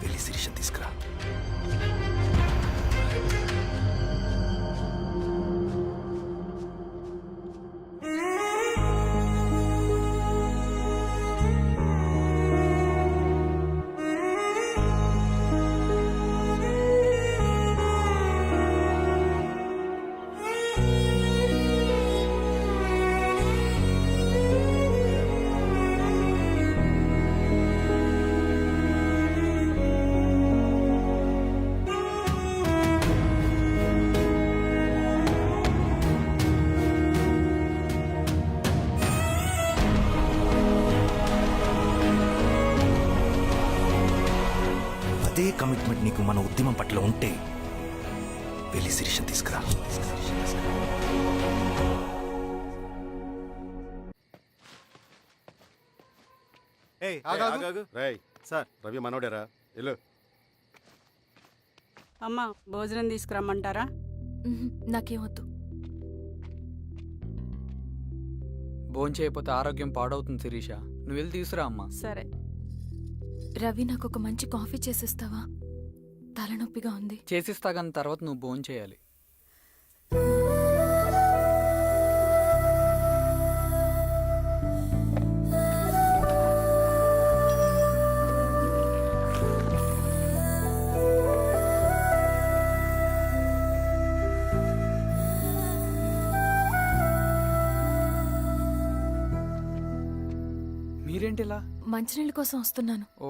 వెళ్ళి శిరీష తీసుకురా. అదే కమిట్మెంట్ నీకు మన ఉద్యమం పట్ల ఉంటే వెళ్ళి శిరీష తీసుకురా. సార్, రవి మనోడేరా? వెళ్ళు. అమ్మా, భోజనం తీసుకురమ్మంటారా? నాకేమొద్దు. భోంచేయకపోతే ఆరోగ్యం పాడవుతుంది శిరీష. నువ్వు వెళ్ళి తీసురా అమ్మా. సరే. రవి, నాకు ఒక మంచి కాఫీ చేసిస్తావా? తలనొప్పిగా ఉంది. చేసిస్తా కానీ తర్వాత నువ్వు భోంచేయాలి. మీరేంటి ఇలా? మంచినీళ్ళ కోసం వస్తున్నాను. ఓ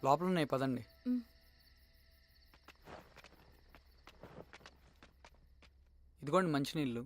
లోపల ఉన్నాయి, పదండి. ఇదిగోండి మంచినీళ్ళు.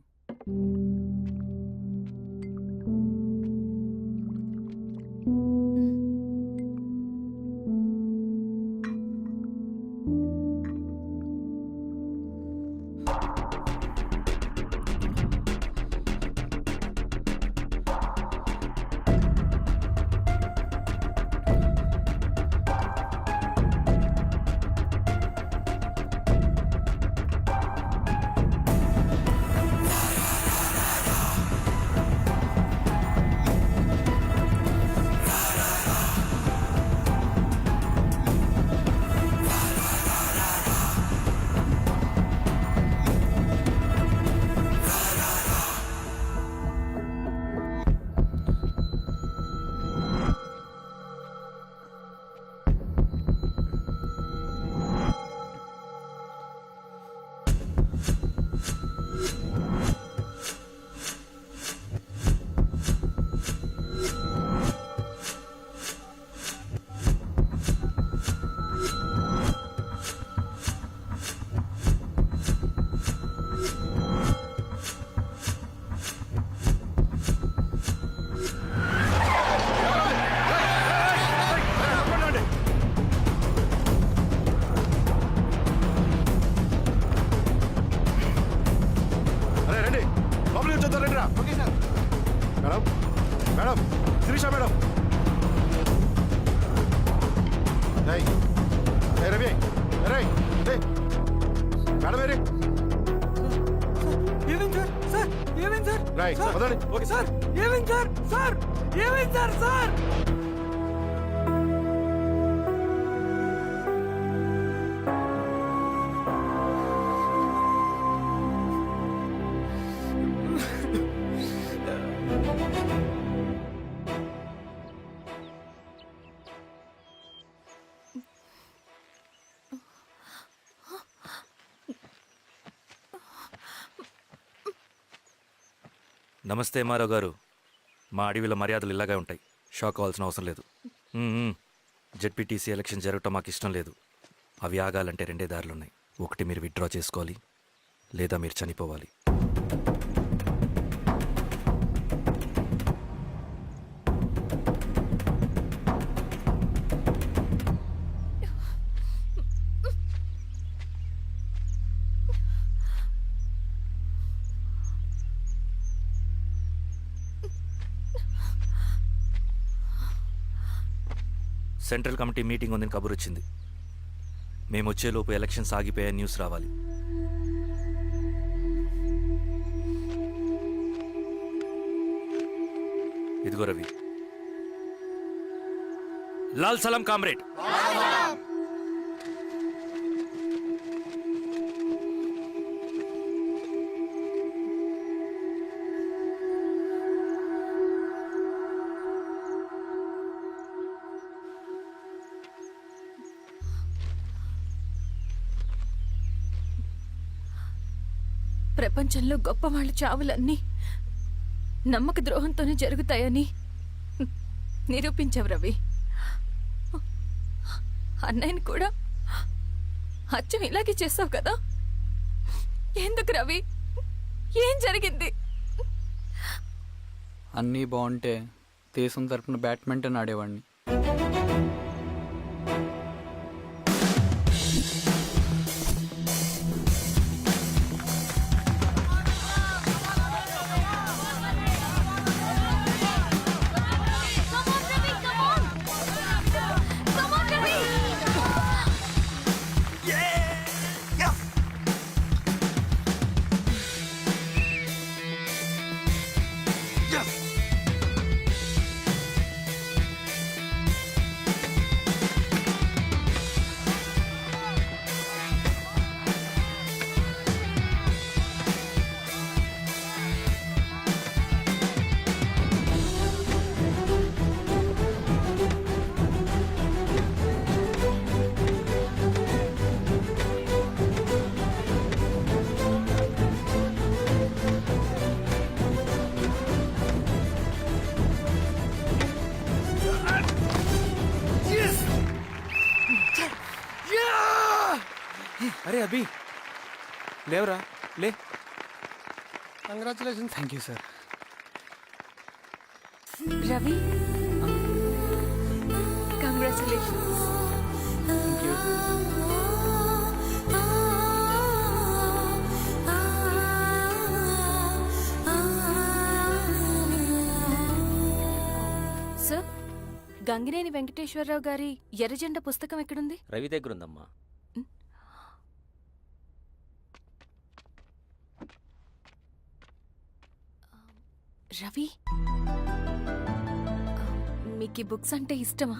Madam madam Sirisha madam Ravi madam వేరే ఏమైంది సార్? సార్ ఏమైంది సార్? రైట్ సార్, వదండి ఓకే సార్ ఏమైంది సార్? సార్ ఏమైంది సార్? సార్ నమస్తే మారావు గారు. మా అడవిలో మర్యాదలు ఇలాగే ఉంటాయి. షాక్ అవ్వాల్సిన అవసరం లేదు. జెడ్పీటీసీ ఎలక్షన్ జరగటం మాకు ఇష్టం లేదు. అవి ఆగాలంటే రెండే దారులున్నాయి. ఒకటి మీరు విత్డ్రా చేసుకోవాలి, లేదా మీరు చనిపోవాలి. సెంట్రల్ కమిటీ మీటింగ్ ఉందని కబురు వచ్చింది. మేము వచ్చేలోపు ఎలక్షన్స్ ఆగిపోయాయని న్యూస్ రావాలి. ఇదిగో రవి. లాల్ సలాం కామ్రేడ్. ప్రపంచంలో గొప్పవాళ్ళ చావులన్నీ నమ్మక ద్రోహంతోనే జరుగుతాయని నిరూపించావు రవి. అన్నయ్యని కూడా అచ్చం ఇలాగే చేస్తావు కదా? ఎందుకు రవి? ఏం జరిగింది? అన్నీ బాగుంటే దేశం తరపున బ్యాడ్మింటన్ ఆడేవాడిని. అభి లేవరా లే. Congratulation. Thank you sir. Ravi congratulations. Thank you. Sir, Gangineni Venkateswararao గారి ఎర్రజెండా పుస్తకం ఎక్కడుంది? రవి దగ్గర ఉందమ్మా. రవి, మీకు ఈ బుక్స్ అంటే ఇష్టమా?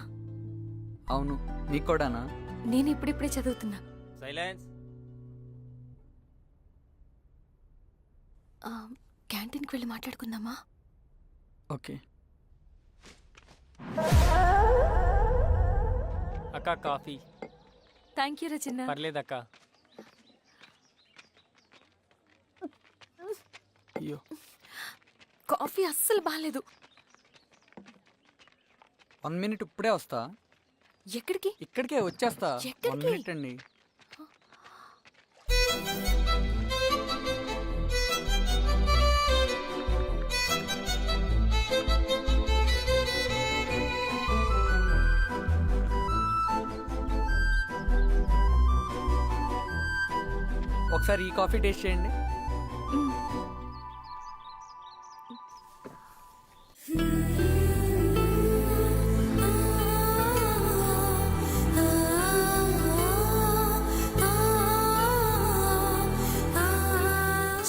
అవును, మీకు కూడానా? నేను ఇప్పుడిప్పుడే చదువుతున్నా. సైలెన్స్. క్యాంటీన్కి వెళ్ళి మాట్లాడుకుందామా? ఓకే. అక్క కాఫీ. థ్యాంక్ యూ రచన. పర్లేదక్క. అయ్యో, కాఫీ అస్సలు బాగాలేదు. 1 minute ఇప్పుడే వస్తా. ఎక్కడికి? ఇక్కడికే వచ్చేస్తా. 1 minute అండి. ఒకసారి ఈ కాఫీ టేస్ట్ చేయండి.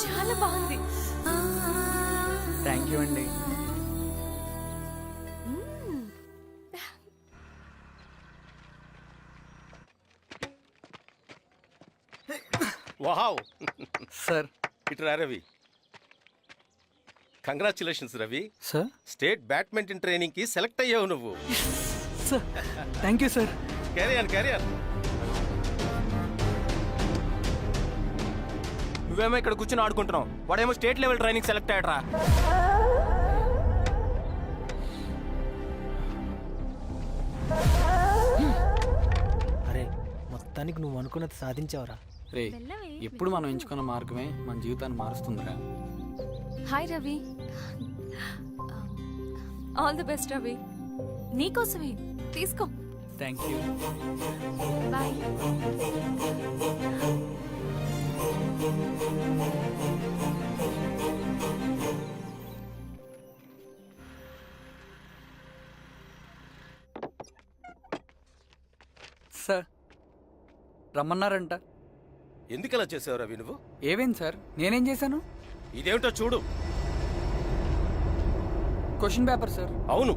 చాలా బాగుంది. థ్యాంక్ యూ అండి. Wow sir. ఇట్రా Ravi. Congratulations Ravi. Sir. State badminton training కి సెలెక్ట్ అయ్యావు నువ్వు. Sir thank you sir. Career. నువ్వేమో ఇక్కడ కూర్చొని ఆడుకుంటున్నావు, వాడేమో స్టేట్ లెవెల్ ట్రైనింగ్ సెలెక్ట్ అయ్యాడ్రా. అరే, మొత్తానికి నువ్వు అనుకున్నది సాధించావురా. రే, ఎప్పుడు మనం ఎంచుకున్న మార్గమే మన జీవితాన్ని మారుస్తుందిరా. Hi Ravi. All the best Ravi. నీకోసమే, తీసుకో. Thank you. బాయ్. సార్, రమ్మన్నారంట. ఎందుకలా చేసావు రవి నువ్వు? ఏవేంటి సార్, నేనేం చేశాను? ఇదేమిటో చూడు. Question paper sir. అవును,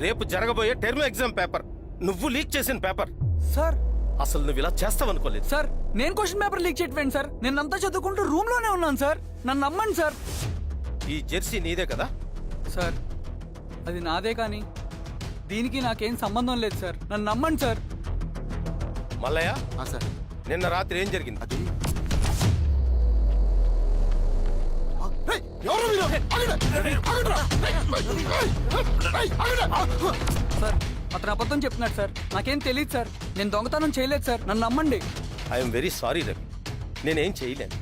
రేపు జరగబోయే టర్మ్ ఎగ్జామ్ పేపర్. నువ్వు లీక్ చేసిన పేపర్. సార్, అసలు నువ్వు ఇలా చేస్తావనుకోలేదు. సార్, నేను క్వశ్చన్ పేపర్ లీక్ చేయట్లేండి సార్. నేనంతా చదువుకుంటూ రూమ్ లోనే ఉన్నాను సార్. నన్ను నమ్మండి సార్. ఈ జెర్సీ నీదే కదా? సార్, అది నాదే కానీ దీనికి నాకేం సంబంధం లేదు సార్. నన్ను నమ్మండి సార్. మల్లయ్య, సార్, నిన్న రాత్రి ఏం జరిగింది? సార్, అతను అబద్ధం చెప్తున్నాడు సార్. నాకేం తెలియదు సార్. నేను దొంగతనం చేయలేదు సార్. నన్ను నమ్మండి. I'm very sorry Ravi. నేనేం చేయలేను.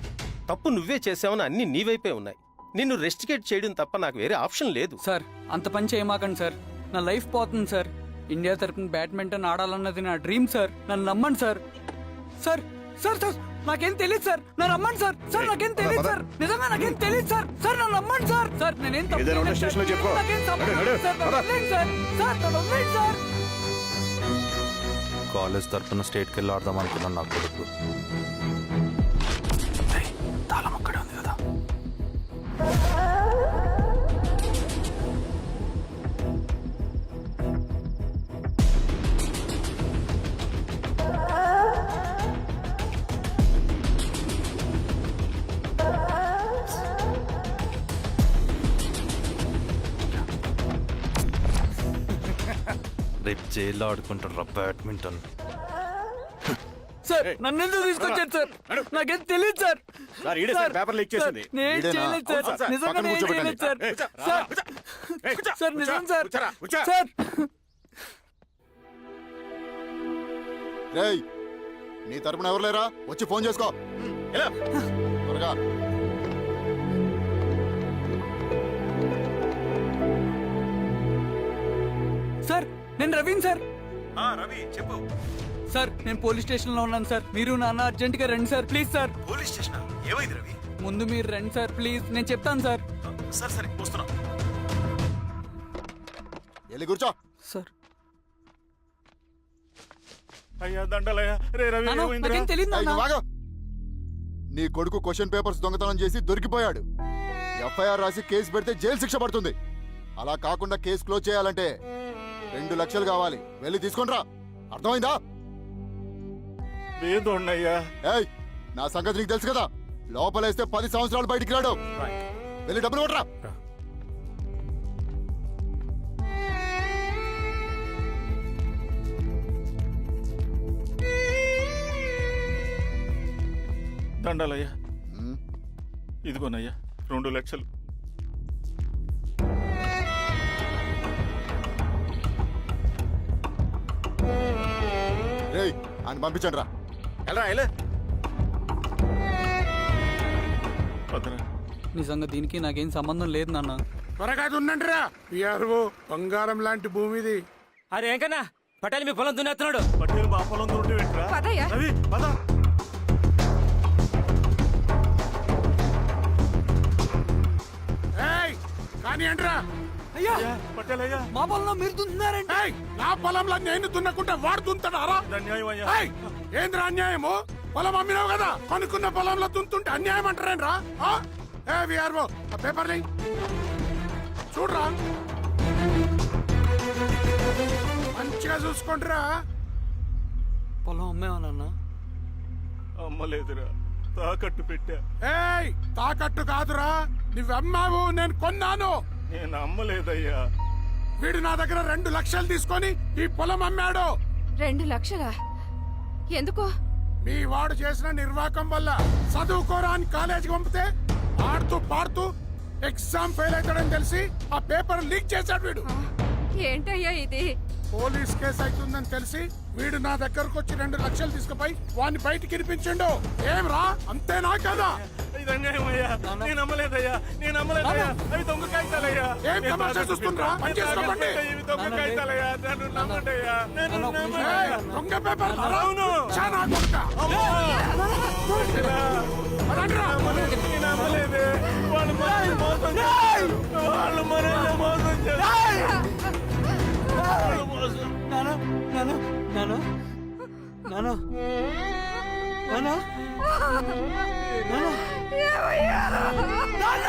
తప్పు నువ్వే చేసావని అన్ని నీ వైపే ఉన్నాయి. నిన్ను రెస్టికేట్ చేయడం తప్ప నాకు వేరే ఆప్షన్ లేదు. సార్, అంత పని చేయమాకండి సార్. నా లైఫ్ పోతుంది సార్. ఇండియా తరపున బ్యాడ్మింటన్ ఆడాలన్నది నా డ్రీమ్ సార్. నన్ను నమ్మండి సార్. సార్ సార్ సార్ నాకేం తెలియదు సార్. నన్ను నమ్మండి సార్. సార్, నాకేం తెలియదు సార్. నిజంగా నాకేం తెలియదు సార్. సార్, నన్ను నమ్మండి సార్. సార్, నేనేం తప్పు చేయలేదు సార్. నాకేం సంబంధం లేదు సార్. నన్ను వదిలేయండి సార్. సార్, నన్ను వదిలేయండి సార్. కాలేజ్ తరఫున స్టేట్కి వెళ్ళి ఆడదాం అనుకున్నాను. నా కొడుకు తాళం అక్కడే ఉంది కదా. రేపు జైల్లో ఆడుకుంటారా బ్యాడ్మింటన్? సార్, నన్ను ఎందుకు తీసుకొచ్చారు సార్? నాకేం తెలియదు సార్. సార్, ఈడే సార్ పేపర్ లీక్ చేసింది. నేను చేయలేదు సార్. నిజంగా నేను చేయలేదు సార్. సార్, సార్, నిజం సార్. సార్, నీ తరపున ఎవరు లేరా? వచ్చి ఫోన్ చేసుకో. త్వరగా. సార్ నేను రవీన్ సార్. రవి చెప్పు. సార్ నేను పోలీస్ స్టేషన్లో ఉన్నాను సార్. మీరు నాన్న అర్జెంటుగా రండి sir, please sir. Police station ఏమైంది రవి? ముందు మీరు రండి సార్ ప్లీజ్, నేను చెప్తాను సార్. సరే సరే వస్తున్నా. వెళ్ళి కూర్చో. సార్ అయ్యా దండలయ్యా. రే రవి నాన్న, ఏమైందిరా? నాకేం తెలియదు ఏయ్, నాన్న. నువ్వు ఆగు. నీ కొడుకు క్వశ్చన్ పేపర్స్ దొంగతనం చేసి దొరికిపోయాడు. ఎఫ్ఐఆర్ రాసి కేసు పెడితే జైలు శిక్ష పడుతుంది. అలా కాకుండా కేసు క్లోజ్ చేయాలంటే 2 లక్షలు కావాలి. వెళ్ళి తీసుకొనిరా. అర్థమైందా? లేదోన్నయ్యా. ఏయ్, నా సంగతి నీకు తెలుసు కదా. లోపలేస్తే 10 సంవత్సరాలు బయటికి రాడు. వెళ్ళి డబ్బులు కొట్టరా. దండాలయ్యా. ఇదిగోనయ్యా 2 లక్షలు. రేయ్, ఆయన పంపించండి రా. వెళ్ళరా. నిజంగా దీనికి నాకేం సంబంధం లేదు నాన్న. త్వరగా దున్నండి రా. పిఆర్ఓ బంగారం లాంటి భూమిది. అరే ఏంకన్నా పటేల్ మీ పొలం దున్నేస్తున్నాడు. పటేల్ మా పొలం దొరికి పెట్టరా. పదయ్యా. రవి పద. కానీ అంటరా అయ్యా పటేల్ అయ్యా. మా పొలంలో మీరు దున్నుతున్నారండి. నా పొలంలో నేను దున్నకుంటే వాడు దున్నుతాడారా? అన్యాయం అయ్యా. ఏంద్రా అన్యాయము? పొలం అమ్మినావు కదా, కొనుక్కున్న పొలంలో దున్నుతుంటే అన్యాయం అంటారేంట్రా? ఏ విఆర్ఓ ఆ పేపర్లు చూడరా, మంచిగా చూసుకుంటారా. పొలం అమ్మేవా నాన్న? అమ్మలేదురా, తాకట్టు పెట్టా. ఏయ్, తాకట్టు కాదురా, నువ్వమ్మావు, నేను కొన్నాను. నేను అమ్మలేదయ్యా. వీడు నా దగ్గర 2 లక్షలు తీసుకొని ఈ పొలం అమ్మాడు. 2 లక్షలా? ఎందుకో? మీ వాడు చేసిన నిర్వాకం వల్ల చదువుకోరా అని కాలేజీకి పంపితే ఆడుతూ పాడుతూ ఎగ్జామ్ ఫెయిల్ అవుతాడని తెలిసి ఆ పేపర్ లీక్ చేశాడు వీడు. ఏంటయ్యా ఇది? పోలీస్ కేసు అవుతుందని తెలిసి వీడు నా దగ్గరకు వచ్చి 2 లక్షలు తీసుకుపోయి వాడిని బయటికి వినిపించిండు. ఏం రా, అంతేనా కదా? ఇది అన్యాయం అయ్యా. నేను అమ్మలేదయ్యా. నేను అమ్మలేదయ్యా. అవి దొంగ కాగితాలయ్యా. ఏం తమాషా చూస్తుండ్రా? పని చేసుకోకండి. ఇవి దొంగ కాగితాలయ్యా. నన్ను నమ్మండయ్యా. నన్ను నమ్మండి. ఏయ్, దొంగ పేపర్ అవును. చాలా కొడుకా. నేను అమ్మలేదే. వాళ్ళు మనల్ని మోసం చేస్తారు. వాళ్ళు మనల్ని మోసం చేస్తారు. నాన్న నాన్న నాన్న నాన్న నాన్న నాన్న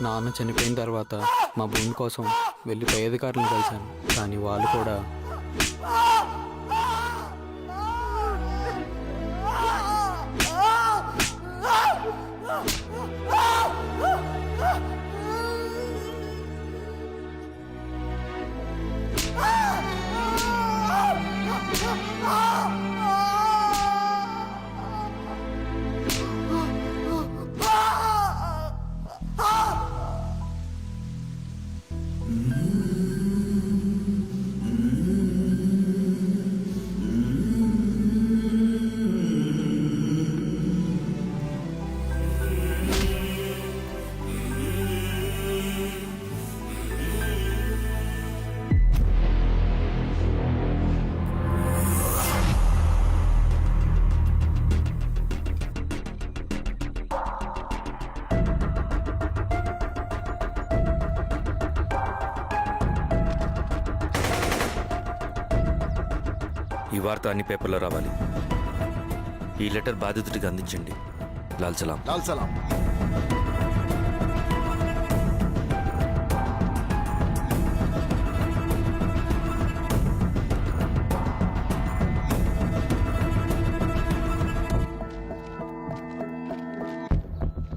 నాన్న చనిపోయిన తర్వాత మా భూమి కోసం వెళ్ళి పై అధికారులను కలిశాను, కానీ వాళ్ళు కూడా ఈ వార్త అన్ని పేపర్లో రావాలి. ఈ లెటర్ బాధితుడికి అందించండి. లాల్ సలాం. లాల్ సలాం.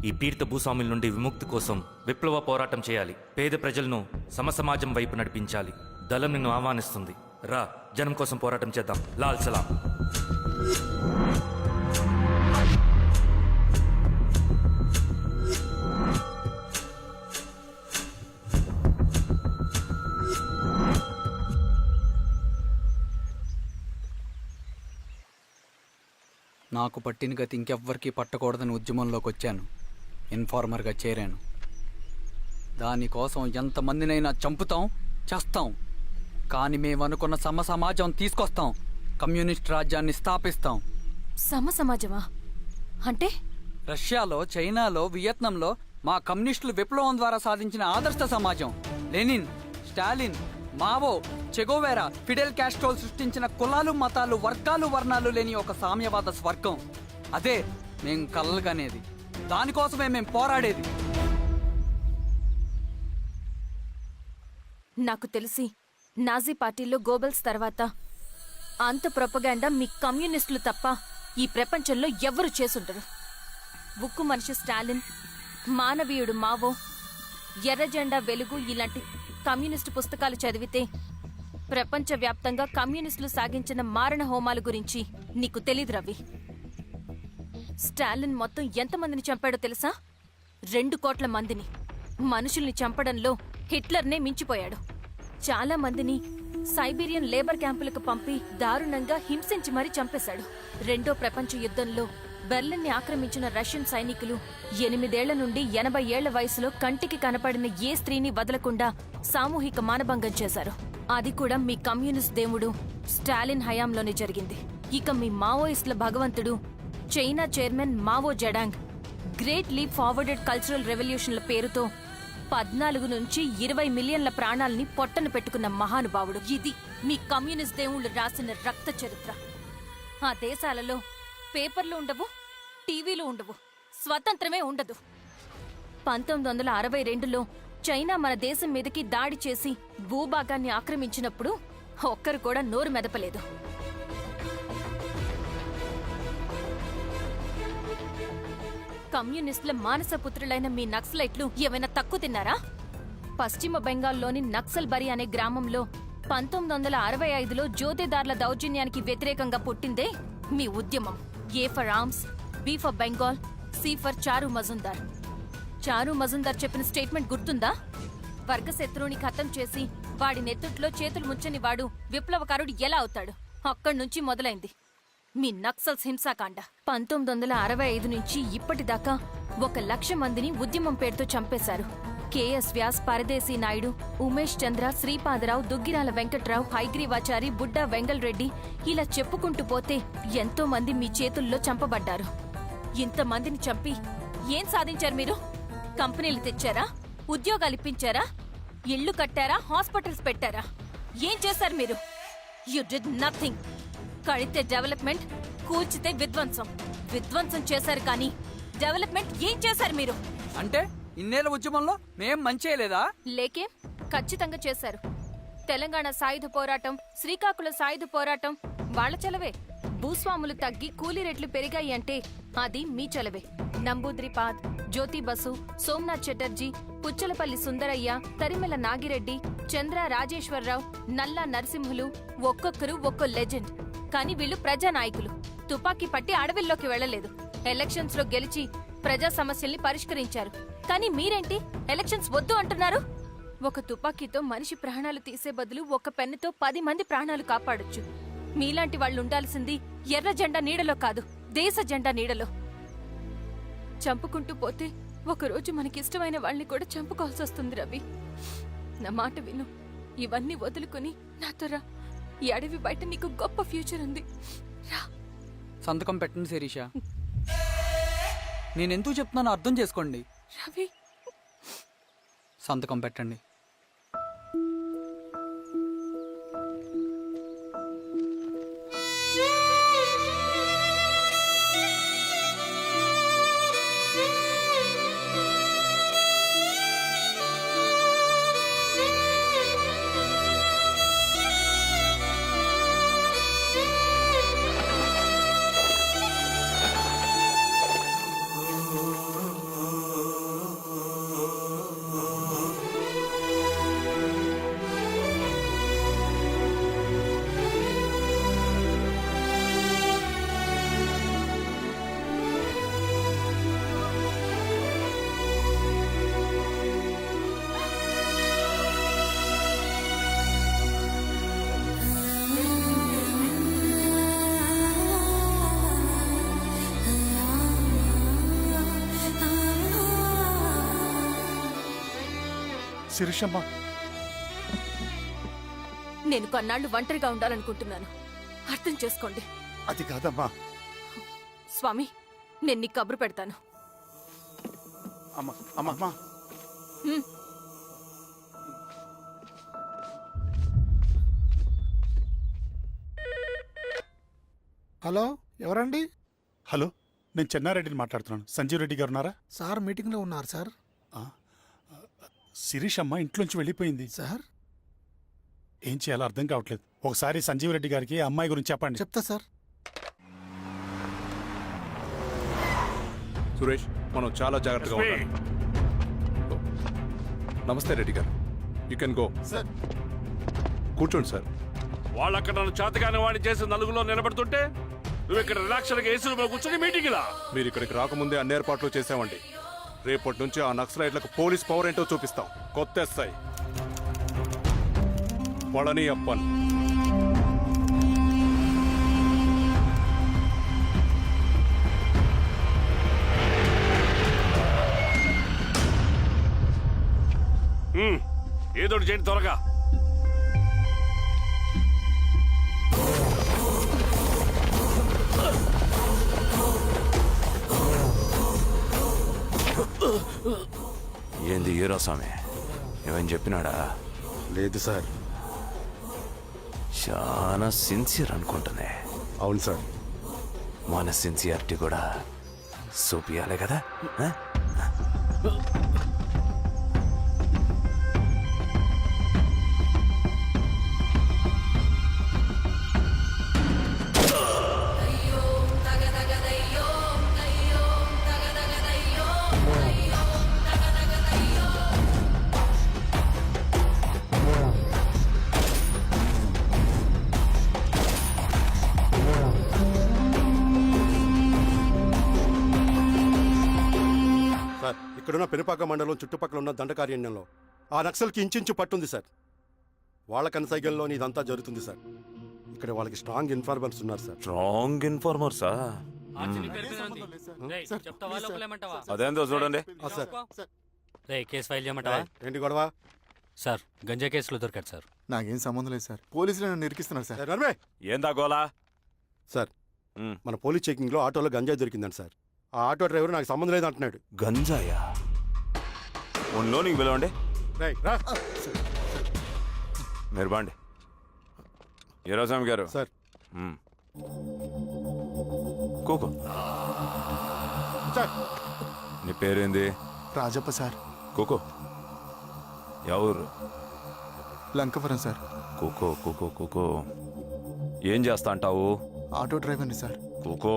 ఈ పీడిత భూస్వాముల నుండి విముక్తి కోసం విప్లవ పోరాటం చేయాలి. పేద ప్రజలను సమసమాజం వైపు నడిపించాలి. దళం నిన్ను ఆహ్వానిస్తుంది. రా, జనం కోసం పోరాటం చేద్దాం. లాల్ సలాం. నాకు పట్టిన గతి ఇంకెవ్వరికీ పట్టకూడదని ఉద్యమంలోకి వచ్చాను. ఇన్ఫార్మర్గా చేరాను. దానికోసం ఎంతమందినైనా చంపుతాం, చేస్తాం. కానీ మేమనుకున్న సమాజం తీసుకొస్తాం. కమ్యూనిస్ట్ రాజ్యాన్ని స్థాపిస్తాం. సమాజమా అంటే? రష్యాలో, చైనాలో, వియత్నంలో మా కమ్యూనిస్టులు విప్లవం ద్వారా సాధించిన ఆదర్శ సమాజం. Lenin, Stalin, Mao, Che Guevara, Fidel Castro సృష్టించిన కులాలు, మతాలు, వర్గాలు, వర్ణాలు లేని ఒక సామ్యవాద స్వర్గం. అదే మేం కలలుగనేది. దానికోసమే మేం పోరాడేది. నాకు తెలిసి నాజీ పార్టీలో గోబెల్స్ తర్వాత అంత ప్రొపగాండా మీ కమ్యూనిస్టులు తప్ప ఈ ప్రపంచంలో ఎవ్వరూ చేసుండరు. ఉక్కు మనిషి స్టాలిన్, మానవీయుడు మావో, ఎర్ర జెండా వెలుగు ఇలాంటి కమ్యూనిస్టు పుస్తకాలు చదివితే ప్రపంచవ్యాప్తంగా కమ్యూనిస్టులు సాగించిన మారణ హోమాల గురించి నీకు తెలీదు రవి. స్టాలిన్ మొత్తం ఎంతమందిని చంపాడో తెలుసా? 2 కోట్ల మందిని. మనుషుల్ని చంపడంలో హిట్లర్నే మించిపోయాడు. చాలా మందిని సైబీరియన్ లేబర్ క్యాంపులకు పంపి దారుణంగా హింసించి మరీ చంపేశాడు. 2వ ప్రపంచ యుద్ధంలో బెర్లిన్ని ఆక్రమించిన రష్యన్ సైనికులు 8 ఏళ్ల నుండి 80 ఏళ్ల వయసులో కంటికి కనపడిన ఏ స్త్రీని వదలకుండా సామూహిక మానభంగం చేశారు. అది కూడా మీ కమ్యూనిస్ట్ దేవుడు స్టాలిన్ హయాంలోనే జరిగింది. ఇక మీ మావోయిస్టుల భగవంతుడు China chairman Mao Zedong great leap forward and cultural రెవల్యూషన్ల పేరుతో 14 నుంచి 20 మిలియన్ల ప్రాణాలని పొట్టన పెట్టుకున్న మహానుభావుడు. ఇది మీ కమ్యూనిస్ట్ దేవుళ్ళు రాసిన రక్త చరిత్ర. ఆ దేశాలలో పేపర్లు ఉండవు, టీవీలు ఉండవు, స్వతంత్రమే ఉండదు. 1962లో చైనా మన దేశం మీదకి దాడి చేసి భూభాగాన్ని ఆక్రమించినప్పుడు ఒక్కరు కూడా నోరు మెదపలేదు. కమ్యూనిస్టుల మానసపుత్రులైన మీ నక్సలైట్లు ఏమైనా తక్కువ తిన్నారా? పశ్చిమ బెంగాల్లోని నక్సల్ బరి అనే గ్రామంలో 1965లో జోతేదార్ల దౌర్జన్యానికి వ్యతిరేకంగా పుట్టిందే మీ ఉద్యమం. A for arms, B for Bengal, C for Charu Majumdar. చారు మజుందార్ చెప్పిన స్టేట్మెంట్ గుర్తుందా? వర్గశత్రువుని ఖతం చేసి వాడి నెత్తుట్లో చేతులు ముంచని వాడు విప్లవకారుడు ఎలా అవుతాడు? అక్కడి నుంచి మొదలైంది మీ నక్సల్స్ హింసాకాండ. 1965 నుంచి ఇప్పటిదాకా 1,00,000 మందిని ఉద్యమం పేరుతో చంపేశారు. కేఎస్ వ్యాస్, పరదేశీ నాయుడు, ఉమేష్ చంద్ర, శ్రీపాదరావు, దుగ్గిరాల వెంకట్రావు, హైగ్రీవాచారి, బుడ్డా వెంగల్ రెడ్డి, ఇలా చెప్పుకుంటూ పోతే ఎంతో మంది మీ చేతుల్లో చంపబడ్డారు. ఇంతమందిని చంపి ఏం సాధించారు మీరు? కంపెనీలు తెచ్చారా? ఉద్యోగాలు ఇప్పించారా? ఇళ్లు కట్టారా? హాస్పిటల్స్ పెట్టారా? ఏం చేశారు మీరు? You did nothing. కడితే డెవలప్మెంట్, కూల్చితే విధ్వంసం. విధ్వంసం చేశారు కానీ డెవలప్మెంట్ ఏం చేశారు మీరు? అంటే ఇన్నేళ్ల ఉద్యమంలో మేం మంచేయలేదా? లేకే, ఖచ్చితంగా చేశారు. తెలంగాణ సాయుధ పోరాటం, శ్రీకాకుళం సాయుధ పోరాటం వాళ్ల చలవే. భూస్వాములు తగ్గి కూలీ రేట్లు పెరిగాయి అంటే అది మీ చలవే. నంబూద్రిపాద్, జ్యోతి బసు, సోమనాథ్ చటర్జీ, పుచ్చలపల్లి సుందరయ్య, తరిమెల నాగిరెడ్డి, చంద్ర రాజేశ్వరరావు, నల్లా నరసింహులు ఒక్కొక్కరు ఒక్కో లెజెండ్. కానీ వీళ్ళు ప్రజానాయకులు. తుపాకీ పట్టి అడవిల్లోకి వెళ్లలేదు. ఎలక్షన్స్ లో గెలిచి ప్రజా సమస్యల్ని పరిష్కరించారు. కానీ మీరేంటి ఎలక్షన్స్ వద్దు అంటున్నారు? ఒక తుపాకీతో మనిషి ప్రాణాలు తీసే బదులు ఒక పెన్నుతో 10 మంది ప్రాణాలు కాపాడొచ్చు. మీలాంటి వాళ్ళు ఉండాల్సింది ఎర్ర జెండా నీడలో కాదు, దేశ జెండా నీడలో. చంపుకుంటూ పోతే ఒకరోజు మనకిష్టమైన వాళ్ళని కూడా చంపుకోవాల్సి వస్తుంది రవి. నా మాట విను. ఇవన్నీ వదులుకుని నాతో రా. ఈ అడవి బయట నీకు గొప్ప ఫ్యూచర్ ఉంది. రా. సంతకం పెట్టండి శిరీష. నేనెందుకు చెప్తున్నానో అర్థం చేసుకోండి. రవి, సంతకం పెట్టండి. శిరీషమ్మ నేను కొన్నాళ్ళు ఒంటరిగా ఉండాలనుకుంటున్నాను. అర్థం చేసుకోండి. అది కాదమ్మా. స్వామి, నేను నీకు కబురు పెడతాను. అమ్మా అమ్మా అమ్మా హ్మ్. హలో, ఎవరండి? హలో, నేను చెన్నారెడ్డిని మాట్లాడుతున్నాను. సంజీవ్ రెడ్డి గారు ఉన్నారా? సార్ మీటింగ్లో ఉన్నారు సార్. శిరీషమ్మ ఇంట్లోంచి వెళ్ళిపోయింది సార్ ఏం చేయాలో అర్థం కావట్లేదు. ఒకసారి సంజీవ్ రెడ్డి గారికి ఆ అమ్మాయి గురించి చెప్పండి. చెప్తా సార్. సురేష్, మనం చాలా జాగ్రత్తగా ఉండాలి. నమస్తే రెడ్డి గారు, యూ కెన్ గో. సార్ కూర్చోండి సార్. వాళ్ళక్కడ నన్ను చేతగానే వాడిని చేసి నలుగులో నిలబడుతుంటే నువ్వు ఇక్కడ రిలాక్స్గా ఏసీలో కూర్చొని మీటింగ్లా. మీరు ఇక్కడికి రాకముందే అన్ని ఏర్పాట్లు చేసామండి. రేపటి నుంచి ఆ నక్సలైట్లకు పోలీస్ పవర్ ఏంటో చూపిస్తాం. కొత్త ఎస్ఐ పళని అప్పన్. ఏదోటి చేయండి త్వరగా. ఏంది హీరో స్వామి, ఏమని చెప్పినాడా? లేదు సార్. చాలా సిన్సియర్ అనుకుంటుంది. అవును సార్. మన సిన్సియారిటీ కూడా చూపియాలి కదా. ఆ? సార్, ఇక్కడున్న పెనుపాక మండలం చుట్టుపక్కల ఉన్న దండకారణ్యంలో ఆ నక్సల్కి ఇంచుంచు పట్టుంది సార్. వాళ్ళ కనసైగంలోని ఇదంతా జరుగుతుంది సార్. ఇక్కడ వాళ్ళకి స్ట్రాంగ్ ఇన్ఫార్మర్స్ ఉన్నారు సార్. స్ట్రాంగ్ ఇన్ఫార్మర్సా? అదేందో చూడండి. కేసు ఫైల్ చేయమంటావా? ఏంటి గొడవ సార్, గంజా కేసులో దొరికాడు సార్. నాకేం సంబంధం లేదు సార్. పోలీసులు నన్ను ఇరికిస్తున్నారు సార్. నర్మే ఏందా గోలా? సార్, మన పోలీస్ చెకింగ్ లో ఆటోలో గంజాయి దొరికిందండి సార్. ఆ ఆటో డ్రైవర్ నాకు సంబంధం లేదు అంటున్నాడు. గంజాయా? ఉన్నో నీకు పిలవండి. మీరు బాండి. ఈరోజామి గారు సార్. కూకో. సార్, నీ పేరేంది? రాజప్ప సార్. కూకో. ఎవరు? లంకపురం సార్. కూకో కూకో కూకో. ఏం చేస్తా అంటావు? ఆటో డ్రైవర్ని సార్. కూకో.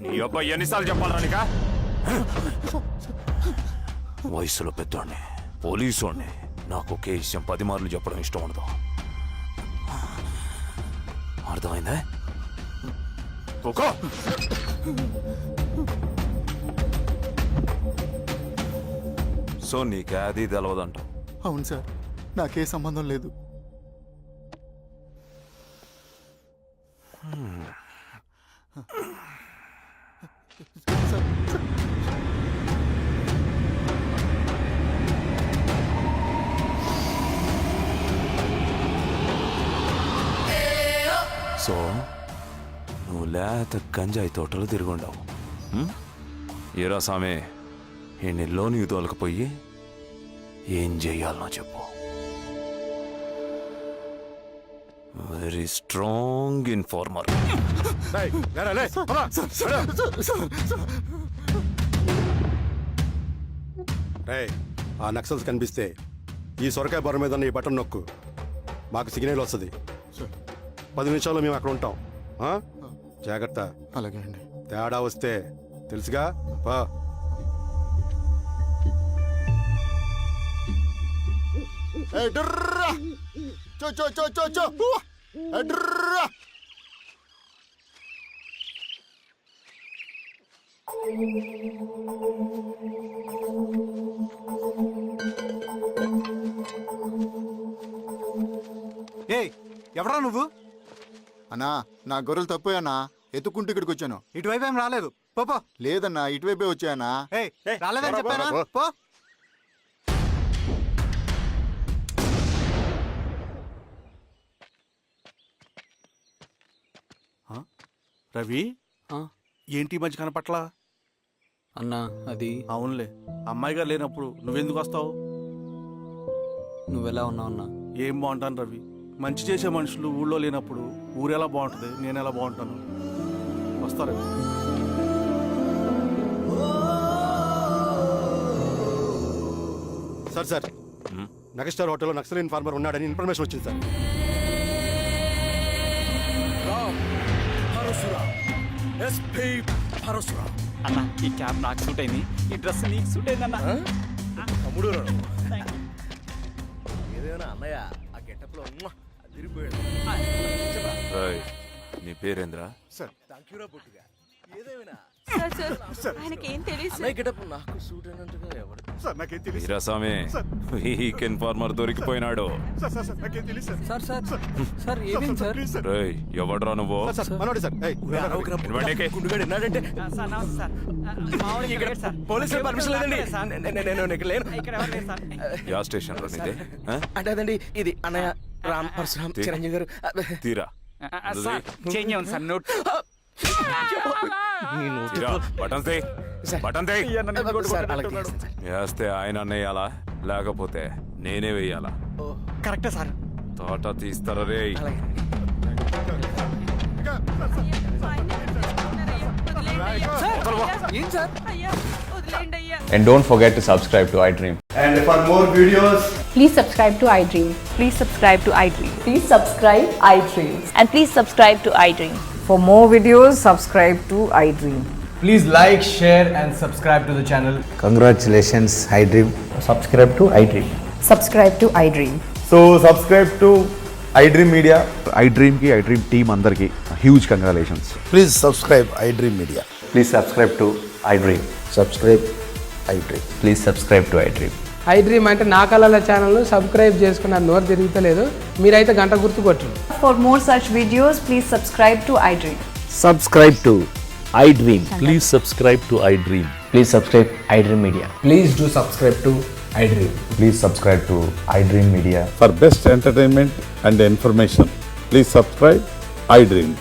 నీ అబ్బాయి ఎన్నిసార్లు చెప్పాలరా నీకా? వయసులో పెద్దోడిని, పోలీసోడిని, నాకు ఒకే విషయం 10 మార్లు చెప్పడం ఇష్టం ఉండదు. అర్థమైందా? కూకో. సో నీకే అది తెలవదంట? అవును సార్, నాకే సంబంధం లేదు. సో నువ్వు లేత గంజాయి తోటలు తిరుగుండవు. ఏరా సామే, ఈ లోనికి తోలకపోయి ఏం చెయ్యాలనో చెప్పు. Very strong informer. ఆ నక్సల్స్ కనిపిస్తే ఈ సొరకాయ బొర మీద ఈ బటన్ నొక్కు, మాకు సిగ్నల్ వస్తుంది. 10 నిమిషాల్లో మేము అక్కడ ఉంటాం. జాగ్రత్త. అలాగే అండి. తేడా వస్తే తెలుసుగా. ఎవరా నువ్వు? అన్నా, నా గొర్రెలు తప్పోయన్నా, ఎత్తుకుంటూ ఇక్కడికి వచ్చాను. ఇటువైపు ఏం రాలేదు. పో. లేదన్నా, ఇటువైపే వచ్చాయన్నా. రాలేదని చెప్పానా? పో. రవి ఏంటి మంచి కనపట్లా? అన్నా అది అవునులే, అమ్మాయి గారు లేనప్పుడు నువ్వెందుకు వస్తావు? నువ్వెలా ఉన్నావు అన్నా? ఏం బాగుంటాను రవి, మంచి చేసే మనుషులు ఊళ్ళో లేనప్పుడు ఊరెలా బాగుంటుంది, నేను ఎలా బాగుంటాను? వస్తారు. సార్ నగస్టార్ హోటల్లో నక్సల్ ఇన్ఫార్మర్ ఉన్నాడని ఇన్ఫర్మేషన్ వచ్చింది సార్. అన్న ఈ క్యాప్ నాకు సూట్ అయింది, ఈ డ్రెస్ నీకు సూట్ అయింది అన్న. తమ్ముడు ఏదైనా అన్నయ్య ఆ గెటప్ లో అదిరిపోయాడు. నీ పేరేంద్రా? థాంక్యూరా పొట్టిగా. ఏదేమైనా ఆయనకి ఏం తెలియదు అన్నయ్య గెటప్ నాకు సూట్ అయినట్టుగా ఎవరు సార్ నాకేం తెలియదు వీరాస్వామి, వీక్ ఇన్ఫార్మర్ దొరికిపోయినాడు. నాకేం తెలియదు సార్ సార్ సార్ ఏమేం సార్? రేయ్, ఎవడ్రా నువ్వు? మనోడి సార్. ఇవ్వండి. గుండుగాడు ఉన్నాడంటే పోలీసులు పర్మిషన్ లేదండి, నేను ఇక్కడ లేను. యా స్టేషన్ లో నీదే? అంటే అదండి ఇది అన్నయ్య రామ్ పరశురామ్ చిరంజీవి గారు. తీరా చేంజ్ ఉంది సార్ నోట్. తీరా, బటన్ తే, బటన్ తే. సార్ అలాగే చేస్తాను సార్. వేస్తే ఆయన అన్నయ్యాలా, లేకపోతే నేనే వెయ్యాలా? కరెక్టే సార్. తోట తీస్తారా రే? ఏం sir? And don't forget to subscribe to iDream. And for more videos, Please subscribe to iDream. Please subscribe to iDream. Please subscribe iDream. And please subscribe to iDream. For more videos, subscribe to iDream. Please like, share, and subscribe to the channel. Congratulations, iDream. Subscribe to iDream. Subscribe to iDream. So subscribe to iDream Media. iDream ki iDream team andarki huge congratulations. Please subscribe iDream Media. Please subscribe to iDream. Subscribe iDream. Please subscribe to iDream. iDream అంటే నా కళల channel subscribe చేసుకున్న నోరు తిరుగుతలేదు, మీరైతే గంట గుర్తు కొట్టండి. For more such videos, please subscribe to iDream. Subscribe to iDream. Please subscribe to iDream. Please subscribe iDream Media. Please do subscribe to iDream. Please subscribe to iDream Media. For best entertainment and information, please subscribe iDream.